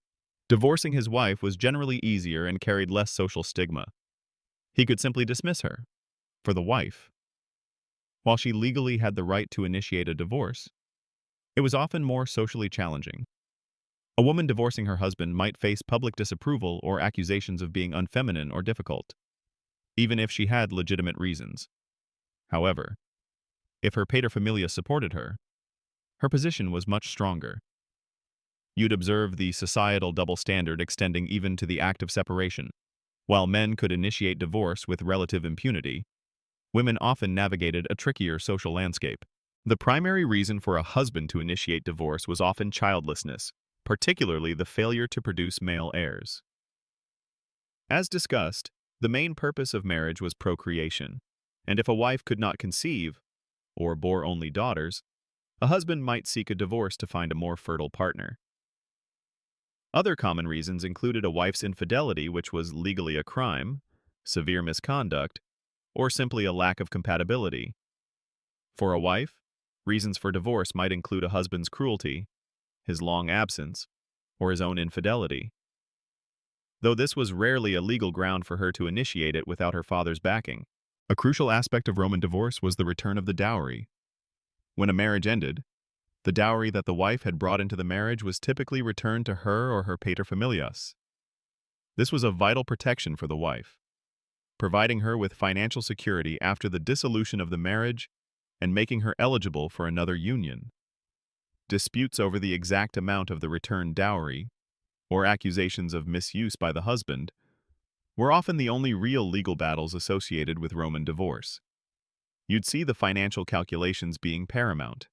divorcing his wife was generally easier and carried less social stigma. He could simply dismiss her. For the wife, while she legally had the right to initiate a divorce, it was often more socially challenging. A woman divorcing her husband might face public disapproval or accusations of being unfeminine or difficult, even if she had legitimate reasons. However, if her paterfamilias supported her, her position was much stronger. You'd observe the societal double standard extending even to the act of separation. While men could initiate divorce with relative impunity, women often navigated a trickier social landscape. The primary reason for a husband to initiate divorce was often childlessness, particularly the failure to produce male heirs. As discussed, the main purpose of marriage was procreation, and if a wife could not conceive, or bore only daughters, a husband might seek a divorce to find a more fertile partner. Other common reasons included a wife's infidelity, which was legally a crime, severe misconduct, or simply a lack of compatibility. For a wife, reasons for divorce might include a husband's cruelty, his long absence, or his own infidelity. Though this was rarely a legal ground for her to initiate it without her father's backing. A crucial aspect of Roman divorce was the return of the dowry. When a marriage ended, the dowry that the wife had brought into the marriage was typically returned to her or her paterfamilias. This was a vital protection for the wife, providing her with financial security after the dissolution of the marriage and making her eligible for another union. Disputes over the exact amount of the returned dowry, or accusations of misuse by the husband, were often the only real legal battles associated with Roman divorce. You'd see the financial calculations being paramount,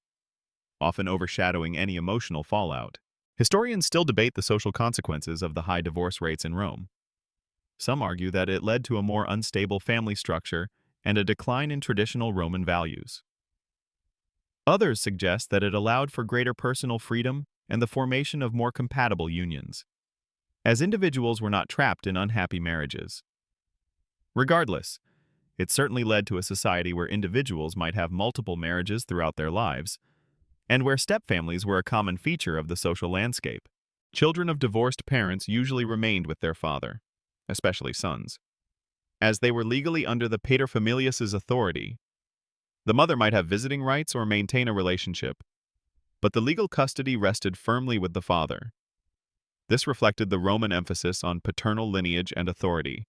often overshadowing any emotional fallout. Historians still debate the social consequences of the high divorce rates in Rome. Some argue that it led to a more unstable family structure and a decline in traditional Roman values. Others suggest that it allowed for greater personal freedom and the formation of more compatible unions, as individuals were not trapped in unhappy marriages. Regardless, it certainly led to a society where individuals might have multiple marriages throughout their lives, and where stepfamilies were a common feature of the social landscape. Children of divorced parents usually remained with their father, especially sons, as they were legally under the paterfamilias' authority. The mother might have visiting rights or maintain a relationship, but the legal custody rested firmly with the father. This reflected the Roman emphasis on paternal lineage and authority.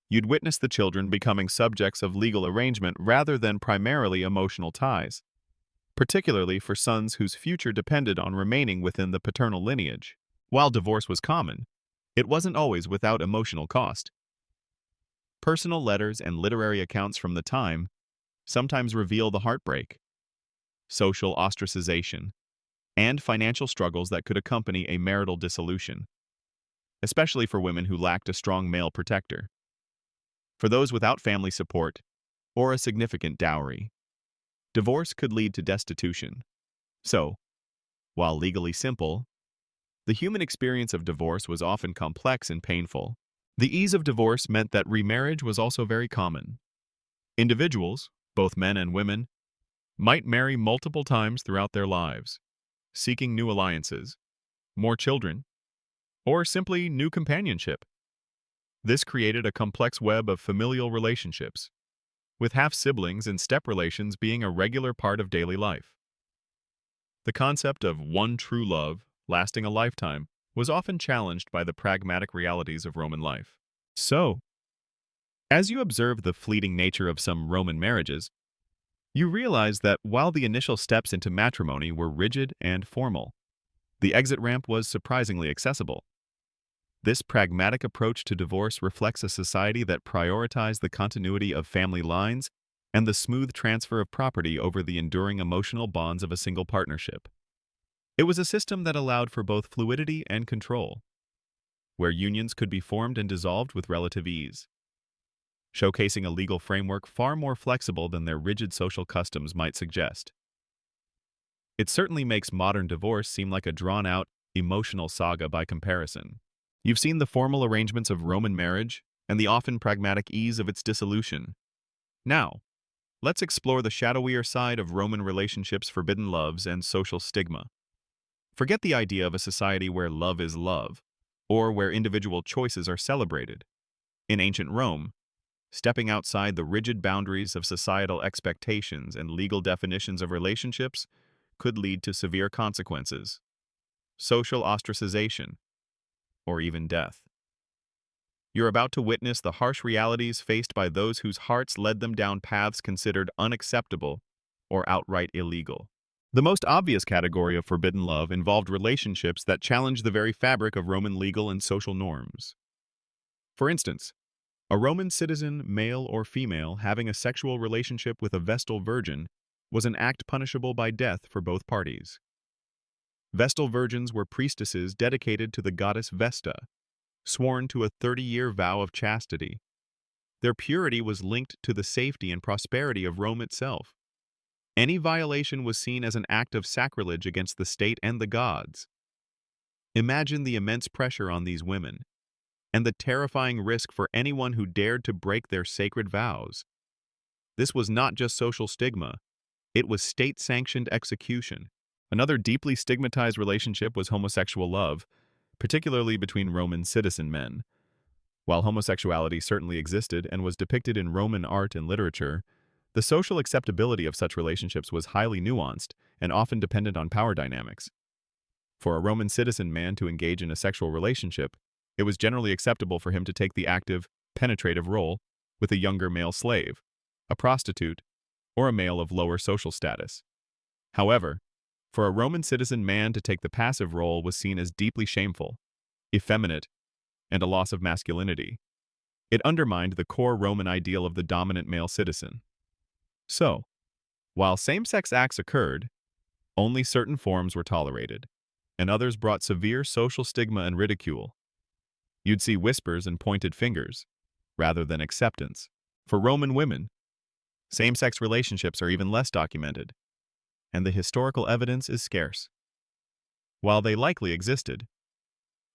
You'd witness the children becoming subjects of legal arrangement rather than primarily emotional ties, particularly for sons whose future depended on remaining within the paternal lineage. While divorce was common, it wasn't always without emotional cost. Personal letters and literary accounts from the time sometimes reveal the heartbreak, social ostracization, and financial struggles that could accompany a marital dissolution, especially for women who lacked a strong male protector. For those without family support or a significant dowry, divorce could lead to destitution. So, while legally simple, the human experience of divorce was often complex and painful. The ease of divorce meant that remarriage was also very common. Individuals, both men and women, might marry multiple times throughout their lives, seeking new alliances, more children, or simply new companionship. This created a complex web of familial relationships, with half-siblings and step relations being a regular part of daily life. The concept of one true love, lasting a lifetime, was often challenged by the pragmatic realities of Roman life. So, as you observe the fleeting nature of some Roman marriages, you realize that while the initial steps into matrimony were rigid and formal, the exit ramp was surprisingly accessible. This pragmatic approach to divorce reflects a society that prioritized the continuity of family lines and the smooth transfer of property over the enduring emotional bonds of a single partnership. It was a system that allowed for both fluidity and control, where unions could be formed and dissolved with relative ease, showcasing a legal framework far more flexible than their rigid social customs might suggest. It certainly makes modern divorce seem like a drawn-out, emotional saga by comparison. You've seen the formal arrangements of Roman marriage and the often pragmatic ease of its dissolution. Now, let's explore the shadowier side of Roman relationships, forbidden loves, and social stigma. Forget the idea of a society where love is love, or where individual choices are celebrated. In ancient Rome, stepping outside the rigid boundaries of societal expectations and legal definitions of relationships could lead to severe consequences: social ostracization, or even death. You're about to witness the harsh realities faced by those whose hearts led them down paths considered unacceptable or outright illegal. The most obvious category of forbidden love involved relationships that challenged the very fabric of Roman legal and social norms. For instance, a Roman citizen, male or female, having a sexual relationship with a Vestal virgin was an act punishable by death for both parties. Vestal virgins were priestesses dedicated to the goddess Vesta, sworn to a 30-year vow of chastity. Their purity was linked to the safety and prosperity of Rome itself. Any violation was seen as an act of sacrilege against the state and the gods. Imagine the immense pressure on these women, and the terrifying risk for anyone who dared to break their sacred vows. This was not just social stigma, it was state-sanctioned execution. Another deeply stigmatized relationship was homosexual love, particularly between Roman citizen men. While homosexuality certainly existed and was depicted in Roman art and literature, the social acceptability of such relationships was highly nuanced and often dependent on power dynamics. For a Roman citizen man to engage in a sexual relationship, it was generally acceptable for him to take the active, penetrative role with a younger male slave, a prostitute, or a male of lower social status. However, for a Roman citizen man to take the passive role was seen as deeply shameful, effeminate, and a loss of masculinity. It undermined the core Roman ideal of the dominant male citizen. So, while same-sex acts occurred, only certain forms were tolerated, and others brought severe social stigma and ridicule. You'd see whispers and pointed fingers, rather than acceptance. For Roman women, same-sex relationships are even less documented, and the historical evidence is scarce. While they likely existed,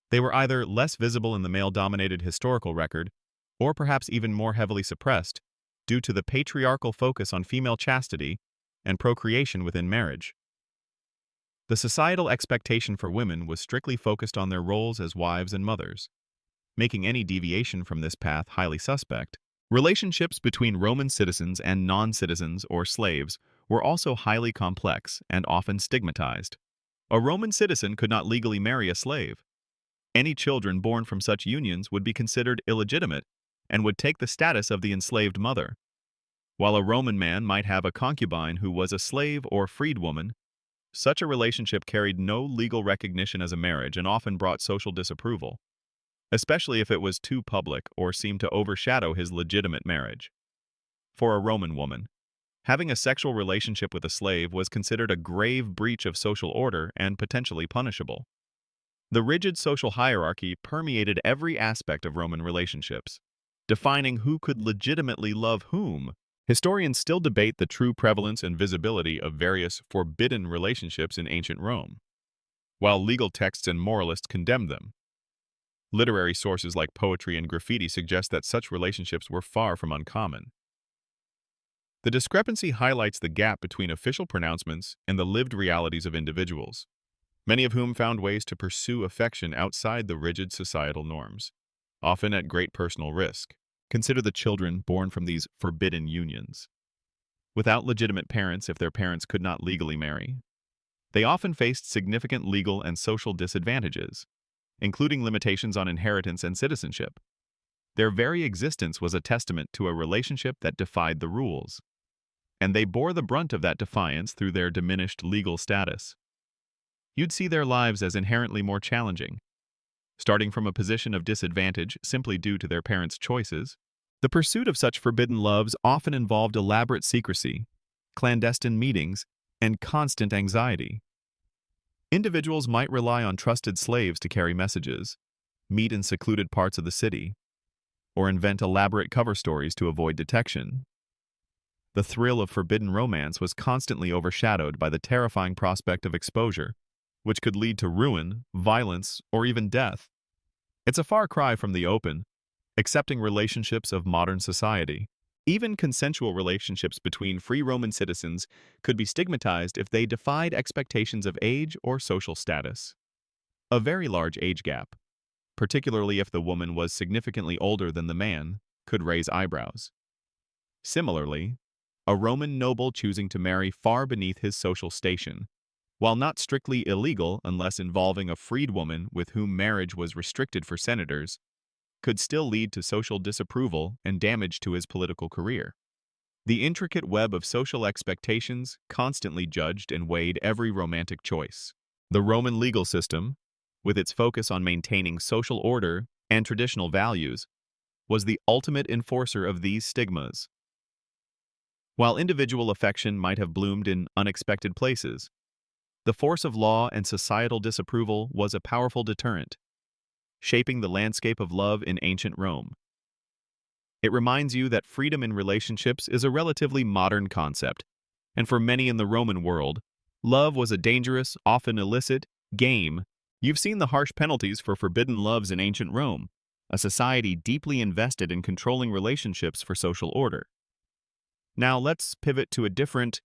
they were either less visible in the male-dominated historical record, or perhaps even more heavily suppressed due to the patriarchal focus on female chastity and procreation within marriage. The societal expectation for women was strictly focused on their roles as wives and mothers, making any deviation from this path highly suspect. Relationships between Roman citizens and non-citizens or slaves were also highly complex and often stigmatized. A Roman citizen could not legally marry a slave. Any children born from such unions would be considered illegitimate and would take the status of the enslaved mother. While a Roman man might have a concubine who was a slave or freedwoman, such a relationship carried no legal recognition as a marriage and often brought social disapproval, especially if it was too public or seemed to overshadow his legitimate marriage. For a Roman woman, having a sexual relationship with a slave was considered a grave breach of social order and potentially punishable. The rigid social hierarchy permeated every aspect of Roman relationships, defining who could legitimately love whom. Historians still debate the true prevalence and visibility of various forbidden relationships in ancient Rome, while legal texts and moralists condemn them. Literary sources like poetry and graffiti suggest that such relationships were far from uncommon. The discrepancy highlights the gap between official pronouncements and the lived realities of individuals, many of whom found ways to pursue affection outside the rigid societal norms, often at great personal risk. Consider the children born from these forbidden unions. Without legitimate parents, if their parents could not legally marry, they often faced significant legal and social disadvantages, including limitations on inheritance and citizenship. Their very existence was a testament to a relationship that defied the rules, and they bore the brunt of that defiance through their diminished legal status. You'd see their lives as inherently more challenging. Starting from a position of disadvantage simply due to their parents' choices, the pursuit of such forbidden loves often involved elaborate secrecy, clandestine meetings, and constant anxiety. Individuals might rely on trusted slaves to carry messages, meet in secluded parts of the city, or invent elaborate cover stories to avoid detection. The thrill of forbidden romance was constantly overshadowed by the terrifying prospect of exposure, which could lead to ruin, violence, or even death. It's a far cry from the open, accepting relationships of modern society. Even consensual relationships between free Roman citizens could be stigmatized if they defied expectations of age or social status. A very large age gap, particularly if the woman was significantly older than the man, could raise eyebrows. Similarly, a Roman noble choosing to marry far beneath his social station, while not strictly illegal unless involving a freedwoman with whom marriage was restricted for senators, could still lead to social disapproval and damage to his political career. The intricate web of social expectations constantly judged and weighed every romantic choice. The Roman legal system, with its focus on maintaining social order and traditional values, was the ultimate enforcer of these stigmas. While individual affection might have bloomed in unexpected places, the force of law and societal disapproval was a powerful deterrent, shaping the landscape of love in ancient Rome. It reminds you that freedom in relationships is a relatively modern concept, and for many in the Roman world, love was a dangerous, often illicit, game. You've seen the harsh penalties for forbidden loves in ancient Rome, a society deeply invested in controlling relationships for social order. Now let's pivot to a different,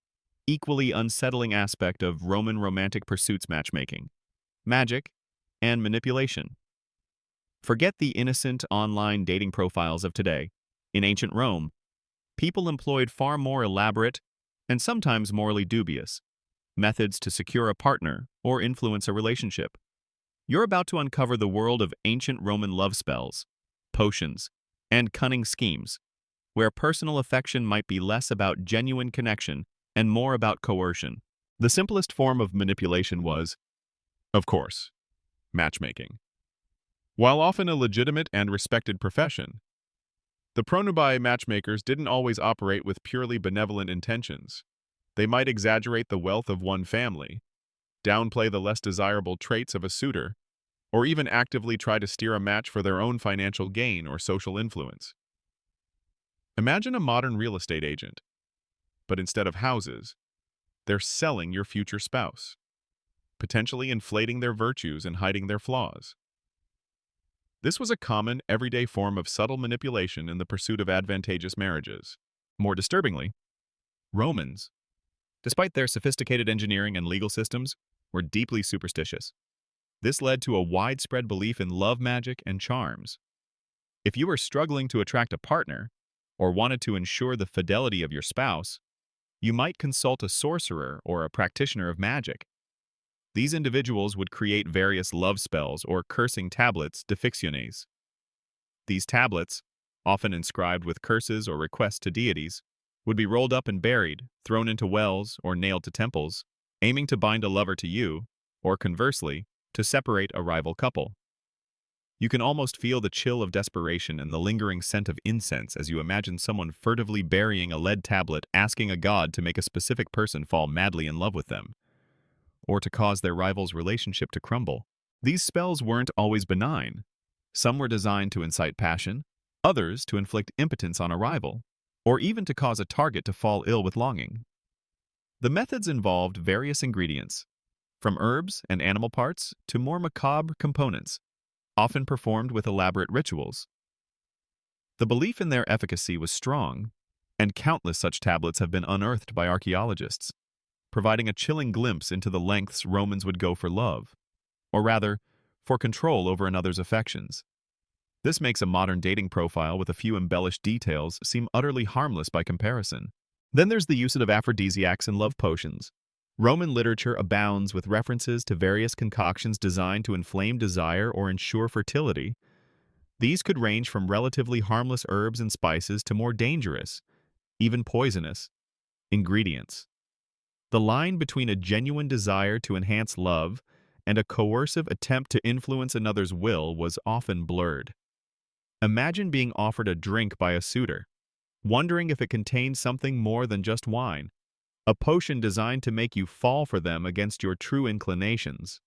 equally unsettling aspect of Roman romantic pursuits matchmaking: magic and manipulation. Forget the innocent online dating profiles of today. In ancient Rome, people employed far more elaborate, and sometimes morally dubious, methods to secure a partner or influence a relationship. You're about to uncover the world of ancient Roman love spells, potions, and cunning schemes, where personal affection might be less about genuine connection and more about coercion. The simplest form of manipulation was, of course, matchmaking. While often a legitimate and respected profession, the pronubai matchmakers didn't always operate with purely benevolent intentions. They might exaggerate the wealth of one family, downplay the less desirable traits of a suitor, or even actively try to steer a match for their own financial gain or social influence. Imagine a modern real estate agent, but instead of houses, they're selling your future spouse, potentially inflating their virtues and hiding their flaws. This was a common, everyday form of subtle manipulation in the pursuit of advantageous marriages. More disturbingly, Romans, despite their sophisticated engineering and legal systems, were deeply superstitious. This led to a widespread belief in love magic and charms. If you were struggling to attract a partner, or wanted to ensure the fidelity of your spouse, you might consult a sorcerer or a practitioner of magic. These individuals would create various love spells or cursing tablets, depicciones. These tablets, often inscribed with curses or requests to deities, would be rolled up and buried, thrown into wells, or nailed to temples, aiming to bind a lover to you, or conversely, to separate a rival couple. You can almost feel the chill of desperation and the lingering scent of incense as you imagine someone furtively burying a lead tablet, asking a god to make a specific person fall madly in love with them, or to cause their rival's relationship to crumble. These spells weren't always benign. Some were designed to incite passion, others to inflict impotence on a rival, or even to cause a target to fall ill with longing. The methods involved various ingredients, from herbs and animal parts to more macabre components, often performed with elaborate rituals. The belief in their efficacy was strong, and countless such tablets have been unearthed by archaeologists, providing a chilling glimpse into the lengths Romans would go for love, or rather, for control over another's affections. This makes a modern dating profile with a few embellished details seem utterly harmless by comparison. Then there's the use of aphrodisiacs and love potions. Roman literature abounds with references to various concoctions designed to inflame desire or ensure fertility. These could range from relatively harmless herbs and spices to more dangerous, even poisonous, ingredients. The line between a genuine desire to enhance love and a coercive attempt to influence another's will was often blurred. Imagine being offered a drink by a suitor, wondering if it contained something more than just wine, a potion designed to make you fall for them against your true inclinations.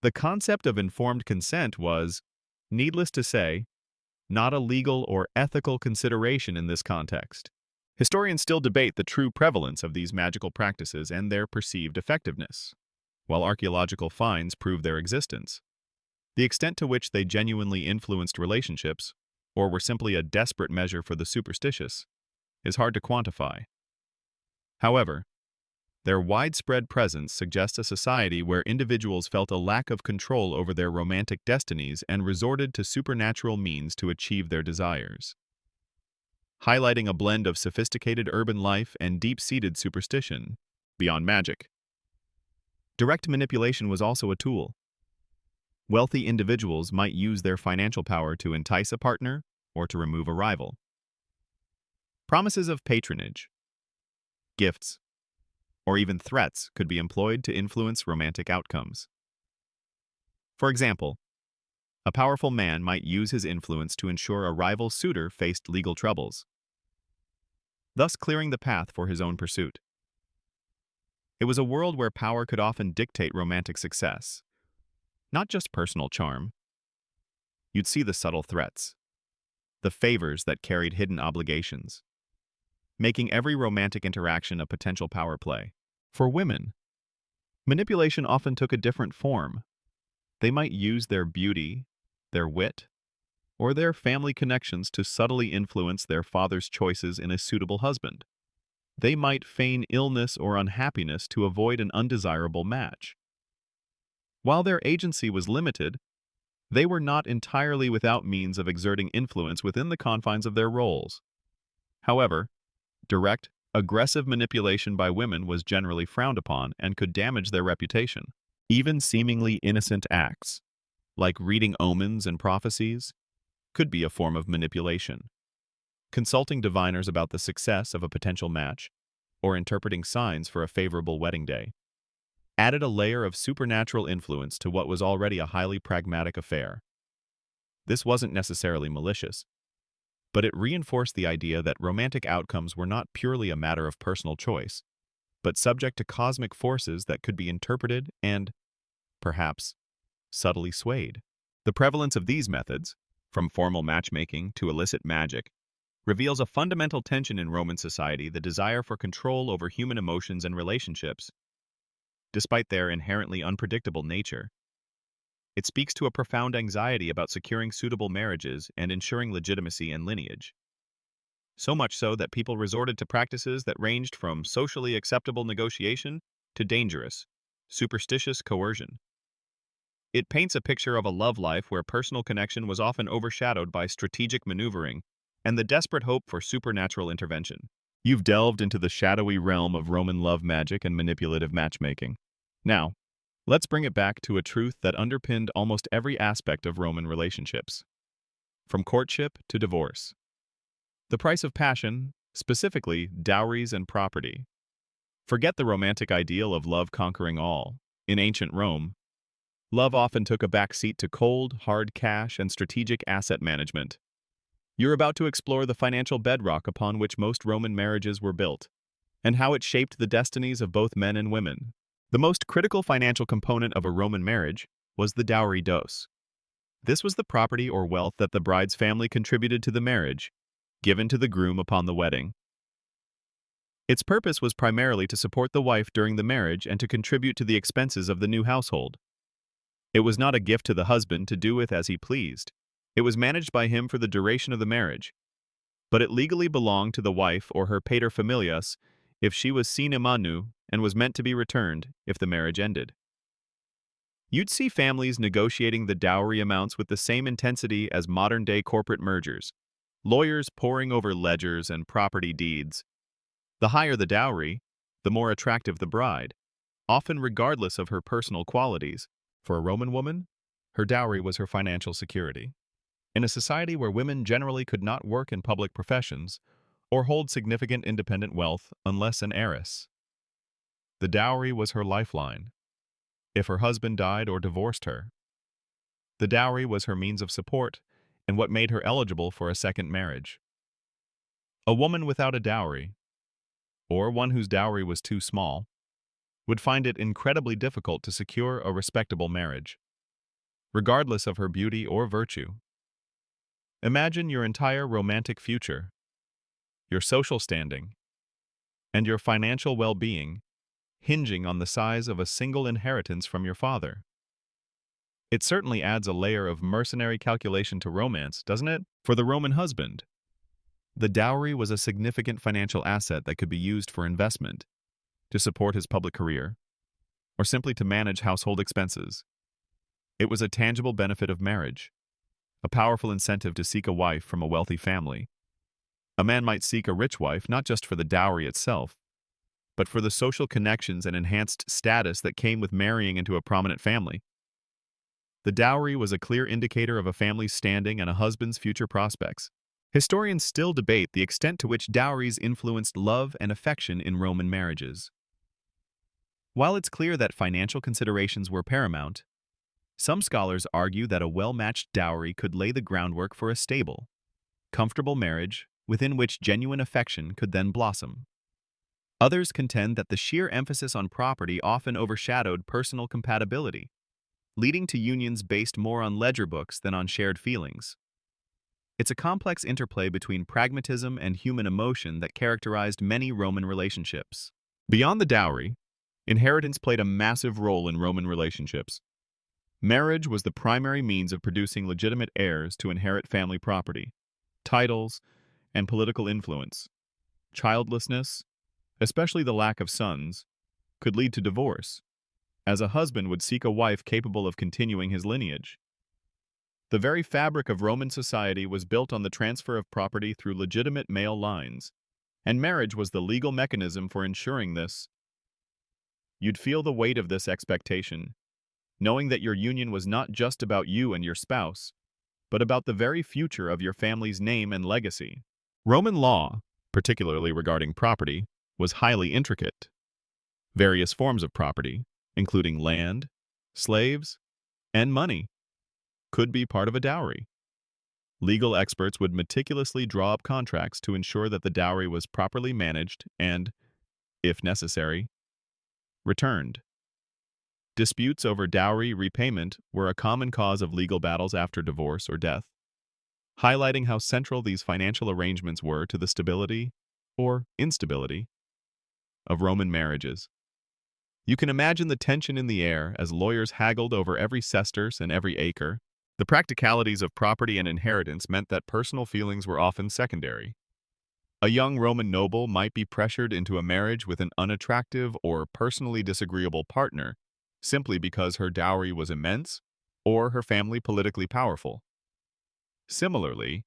The concept of informed consent was, needless to say, not a legal or ethical consideration in this context. Historians still debate the true prevalence of these magical practices and their perceived effectiveness, while archaeological finds prove their existence. The extent to which they genuinely influenced relationships, or were simply a desperate measure for the superstitious, is hard to quantify. However, their widespread presence suggests a society where individuals felt a lack of control over their romantic destinies and resorted to supernatural means to achieve their desires, highlighting a blend of sophisticated urban life and deep-seated superstition beyond magic. Direct manipulation was also a tool. Wealthy individuals might use their financial power to entice a partner or to remove a rival. Promises of patronage, gifts, or even threats could be employed to influence romantic outcomes. For example, a powerful man might use his influence to ensure a rival suitor faced legal troubles, thus clearing the path for his own pursuit. It was a world where power could often dictate romantic success, not just personal charm. You'd see the subtle threats, the favors that carried hidden obligations, making every romantic interaction a potential power play. For women, manipulation often took a different form. They might use their beauty, their wit, or their family connections to subtly influence their father's choices in a suitable husband. They might feign illness or unhappiness to avoid an undesirable match. While their agency was limited, they were not entirely without means of exerting influence within the confines of their roles. However, direct, aggressive manipulation by women was generally frowned upon and could damage their reputation. Even seemingly innocent acts, like reading omens and prophecies, could be a form of manipulation. Consulting diviners about the success of a potential match, or interpreting signs for a favorable wedding day, added a layer of supernatural influence to what was already a highly pragmatic affair. This wasn't necessarily malicious, but it reinforced the idea that romantic outcomes were not purely a matter of personal choice, but subject to cosmic forces that could be interpreted and, perhaps, subtly swayed. The prevalence of these methods, from formal matchmaking to illicit magic, reveals a fundamental tension in Roman society: the desire for control over human emotions and relationships. Despite their inherently unpredictable nature, it speaks to a profound anxiety about securing suitable marriages and ensuring legitimacy and lineage. So much so that people resorted to practices that ranged from socially acceptable negotiation to dangerous, superstitious coercion. It paints a picture of a love life where personal connection was often overshadowed by strategic maneuvering and the desperate hope for supernatural intervention. You've delved into the shadowy realm of Roman love magic and manipulative matchmaking. Now, let's bring it back to a truth that underpinned almost every aspect of Roman relationships, from courtship to divorce. The price of passion, specifically dowries and property. Forget the romantic ideal of love conquering all. In ancient Rome, love often took a back seat to cold, hard cash and strategic asset management. You're about to explore the financial bedrock upon which most Roman marriages were built, and how it shaped the destinies of both men and women. The most critical financial component of a Roman marriage was the dowry dose. This was the property or wealth that the bride's family contributed to the marriage, given to the groom upon the wedding. Its purpose was primarily to support the wife during the marriage and to contribute to the expenses of the new household. It was not a gift to the husband to do with as he pleased. It was managed by him for the duration of the marriage, but it legally belonged to the wife or her paterfamilias if she was sine manu and was meant to be returned if the marriage ended. You'd see families negotiating the dowry amounts with the same intensity as modern-day corporate mergers, lawyers poring over ledgers and property deeds. The higher the dowry, the more attractive the bride, often regardless of her personal qualities. For a Roman woman, her dowry was her financial security. In a society where women generally could not work in public professions or hold significant independent wealth unless an heiress, the dowry was her lifeline. If her husband died or divorced her, the dowry was her means of support and what made her eligible for a second marriage. A woman without a dowry, or one whose dowry was too small, would find it incredibly difficult to secure a respectable marriage, regardless of her beauty or virtue. Imagine your entire romantic future, your social standing, and your financial well-being hinging on the size of a single inheritance from your father. It certainly adds a layer of mercenary calculation to romance, doesn't it? For the Roman husband, the dowry was a significant financial asset that could be used for investment, to support his public career, or simply to manage household expenses. It was a tangible benefit of marriage, a powerful incentive to seek a wife from a wealthy family. A man might seek a rich wife not just for the dowry itself, but for the social connections and enhanced status that came with marrying into a prominent family. The dowry was a clear indicator of a family's standing and a husband's future prospects. Historians still debate the extent to which dowries influenced love and affection in Roman marriages. While it's clear that financial considerations were paramount, some scholars argue that a well-matched dowry could lay the groundwork for a stable, comfortable marriage within which genuine affection could then blossom. Others contend that the sheer emphasis on property often overshadowed personal compatibility, leading to unions based more on ledger books than on shared feelings. It's a complex interplay between pragmatism and human emotion that characterized many Roman relationships. Beyond the dowry, inheritance played a massive role in Roman relationships. Marriage was the primary means of producing legitimate heirs to inherit family property, titles, and political influence. Childlessness, especially the lack of sons, could lead to divorce, as a husband would seek a wife capable of continuing his lineage. The very fabric of Roman society was built on the transfer of property through legitimate male lines, and marriage was the legal mechanism for ensuring this. You'd feel the weight of this expectation, knowing that your union was not just about you and your spouse, but about the very future of your family's name and legacy. Roman law, particularly regarding property, was highly intricate. Various forms of property, including land, slaves, and money, could be part of a dowry. Legal experts would meticulously draw up contracts to ensure that the dowry was properly managed and, if necessary, returned. Disputes over dowry repayment were a common cause of legal battles after divorce or death, highlighting how central these financial arrangements were to the stability or instability of Roman marriages. You can imagine the tension in the air as lawyers haggled over every sesterce and every acre. The practicalities of property and inheritance meant that personal feelings were often secondary. A young Roman noble might be pressured into a marriage with an unattractive or personally disagreeable partner simply because her dowry was immense or her family politically powerful. Similarly,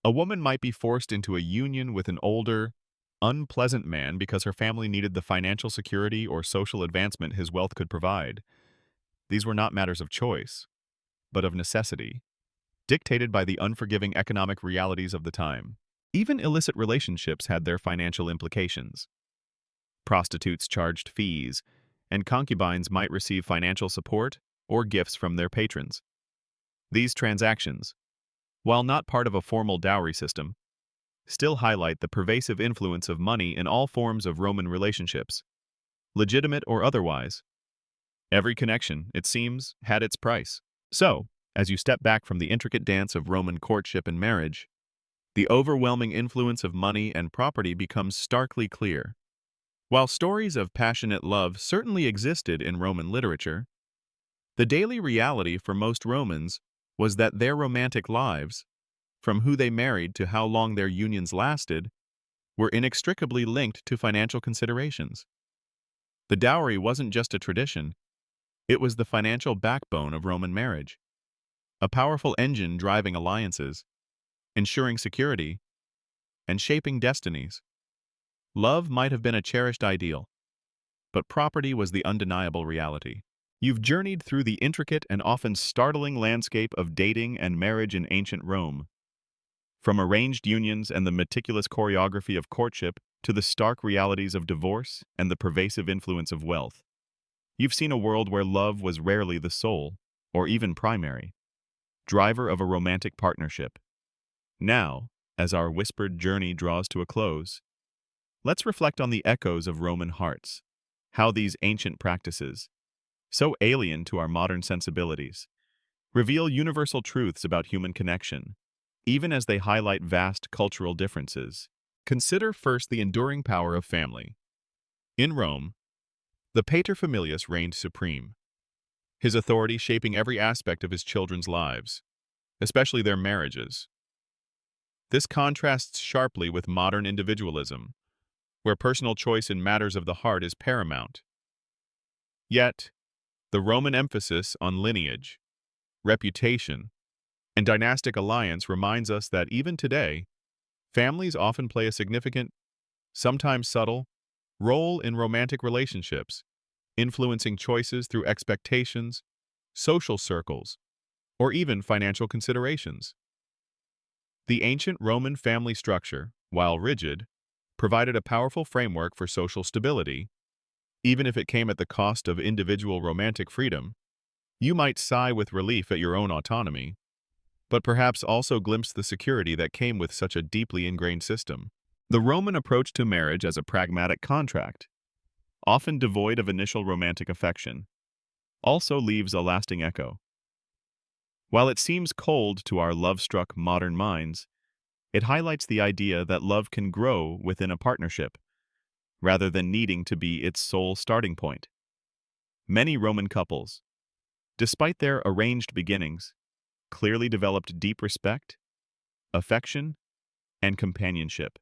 a woman might be forced into a union with an older, unpleasant man because her family needed the financial security or social advancement his wealth could provide. These were not matters of choice, but of necessity, dictated by the unforgiving economic realities of the time. Even illicit relationships had their financial implications. Prostitutes charged fees, and concubines might receive financial support or gifts from their patrons. These transactions, while not part of a formal dowry system, still highlight the pervasive influence of money in all forms of Roman relationships, legitimate or otherwise. Every connection, it seems, had its price. So, as you step back from the intricate dance of Roman courtship and marriage, the overwhelming influence of money and property becomes starkly clear. While stories of passionate love certainly existed in Roman literature, the daily reality for most Romans was that their romantic lives, from who they married to how long their unions lasted, were inextricably linked to financial considerations. The dowry wasn't just a tradition, it was the financial backbone of Roman marriage, a powerful engine driving alliances, ensuring security, and shaping destinies. Love might have been a cherished ideal, but property was the undeniable reality. You've journeyed through the intricate and often startling landscape of dating and marriage in ancient Rome, from arranged unions and the meticulous choreography of courtship to the stark realities of divorce and the pervasive influence of wealth. You've seen a world where love was rarely the sole, or even primary, driver of a romantic partnership. Now, as our whispered journey draws to a close, let's reflect on the echoes of Roman hearts, how these ancient practices, so alien to our modern sensibilities, reveal universal truths about human connection, even as they highlight vast cultural differences. Consider first the enduring power of family. In Rome, the paterfamilias reigned supreme, his authority shaping every aspect of his children's lives, especially their marriages. This contrasts sharply with modern individualism, where personal choice in matters of the heart is paramount. Yet, the Roman emphasis on lineage, reputation, and dynastic alliance reminds us that even today, families often play a significant, sometimes subtle, role in romantic relationships, influencing choices through expectations, social circles, or even financial considerations. The ancient Roman family structure, while rigid, provided a powerful framework for social stability, even if it came at the cost of individual romantic freedom. You might sigh with relief at your own autonomy, but perhaps also glimpse the security that came with such a deeply ingrained system. The Roman approach to marriage as a pragmatic contract, often devoid of initial romantic affection, also leaves a lasting echo. While it seems cold to our love-struck modern minds, it highlights the idea that love can grow within a partnership, rather than needing to be its sole starting point. Many Roman couples, despite their arranged beginnings, clearly developed deep respect, affection, and companionship,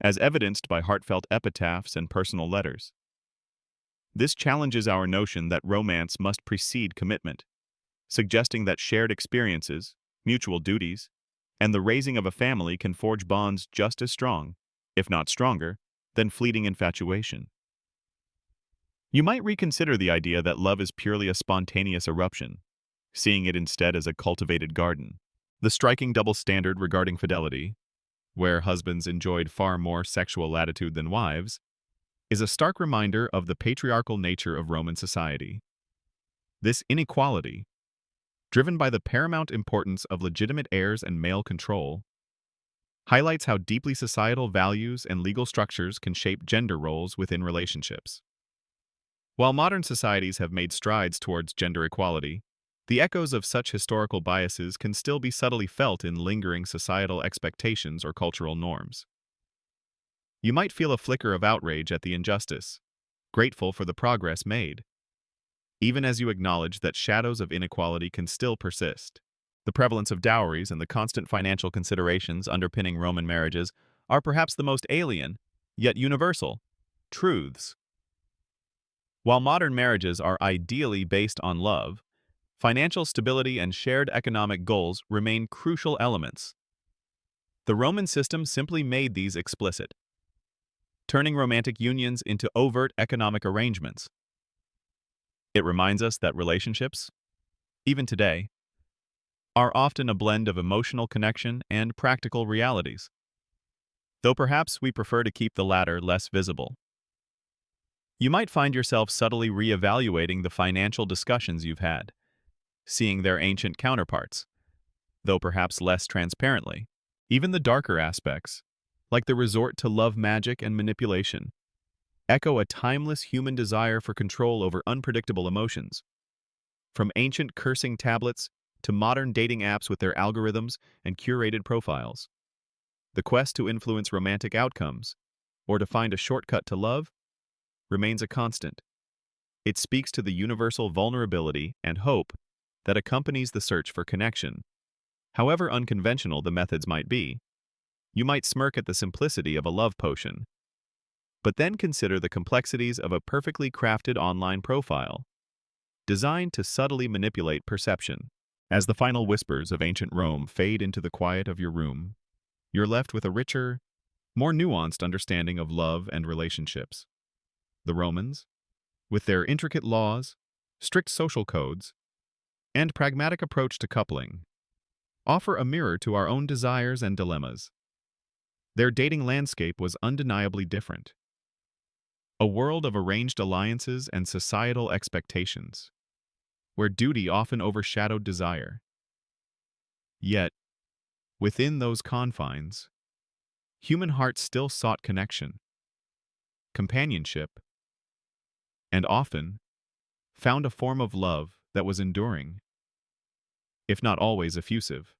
as evidenced by heartfelt epitaphs and personal letters. This challenges our notion that romance must precede commitment, suggesting that shared experiences, mutual duties, and the raising of a family can forge bonds just as strong, if not stronger, than fleeting infatuation. You might reconsider the idea that love is purely a spontaneous eruption, seeing it instead as a cultivated garden. The striking double standard regarding fidelity, where husbands enjoyed far more sexual latitude than wives, is a stark reminder of the patriarchal nature of Roman society. This inequality, driven by the paramount importance of legitimate heirs and male control, highlights how deeply societal values and legal structures can shape gender roles within relationships. While modern societies have made strides towards gender equality, the echoes of such historical biases can still be subtly felt in lingering societal expectations or cultural norms. You might feel a flicker of outrage at the injustice, grateful for the progress made, even as you acknowledge that shadows of inequality can still persist. The prevalence of dowries and the constant financial considerations underpinning Roman marriages are perhaps the most alien, yet universal, truths. While modern marriages are ideally based on love, financial stability and shared economic goals remain crucial elements. The Roman system simply made these explicit, turning romantic unions into overt economic arrangements. It reminds us that relationships, even today, are often a blend of emotional connection and practical realities, though perhaps we prefer to keep the latter less visible. You might find yourself subtly reevaluating the financial discussions you've had, seeing their ancient counterparts, though perhaps less transparently. Even the darker aspects, like the resort to love magic and manipulation, echo a timeless human desire for control over unpredictable emotions. From ancient cursing tablets to modern dating apps with their algorithms and curated profiles, the quest to influence romantic outcomes, or to find a shortcut to love, remains a constant. It speaks to the universal vulnerability and hope that accompanies the search for connection. However unconventional the methods might be, you might smirk at the simplicity of a love potion, but then consider the complexities of a perfectly crafted online profile, designed to subtly manipulate perception. As the final whispers of ancient Rome fade into the quiet of your room, you're left with a richer, more nuanced understanding of love and relationships. The Romans, with their intricate laws, strict social codes, and pragmatic approach to coupling, offer a mirror to our own desires and dilemmas. Their dating landscape was undeniably different. A world of arranged alliances and societal expectations, where duty often overshadowed desire. Yet, within those confines, human hearts still sought connection, companionship, and often found a form of love that was enduring, if not always effusive.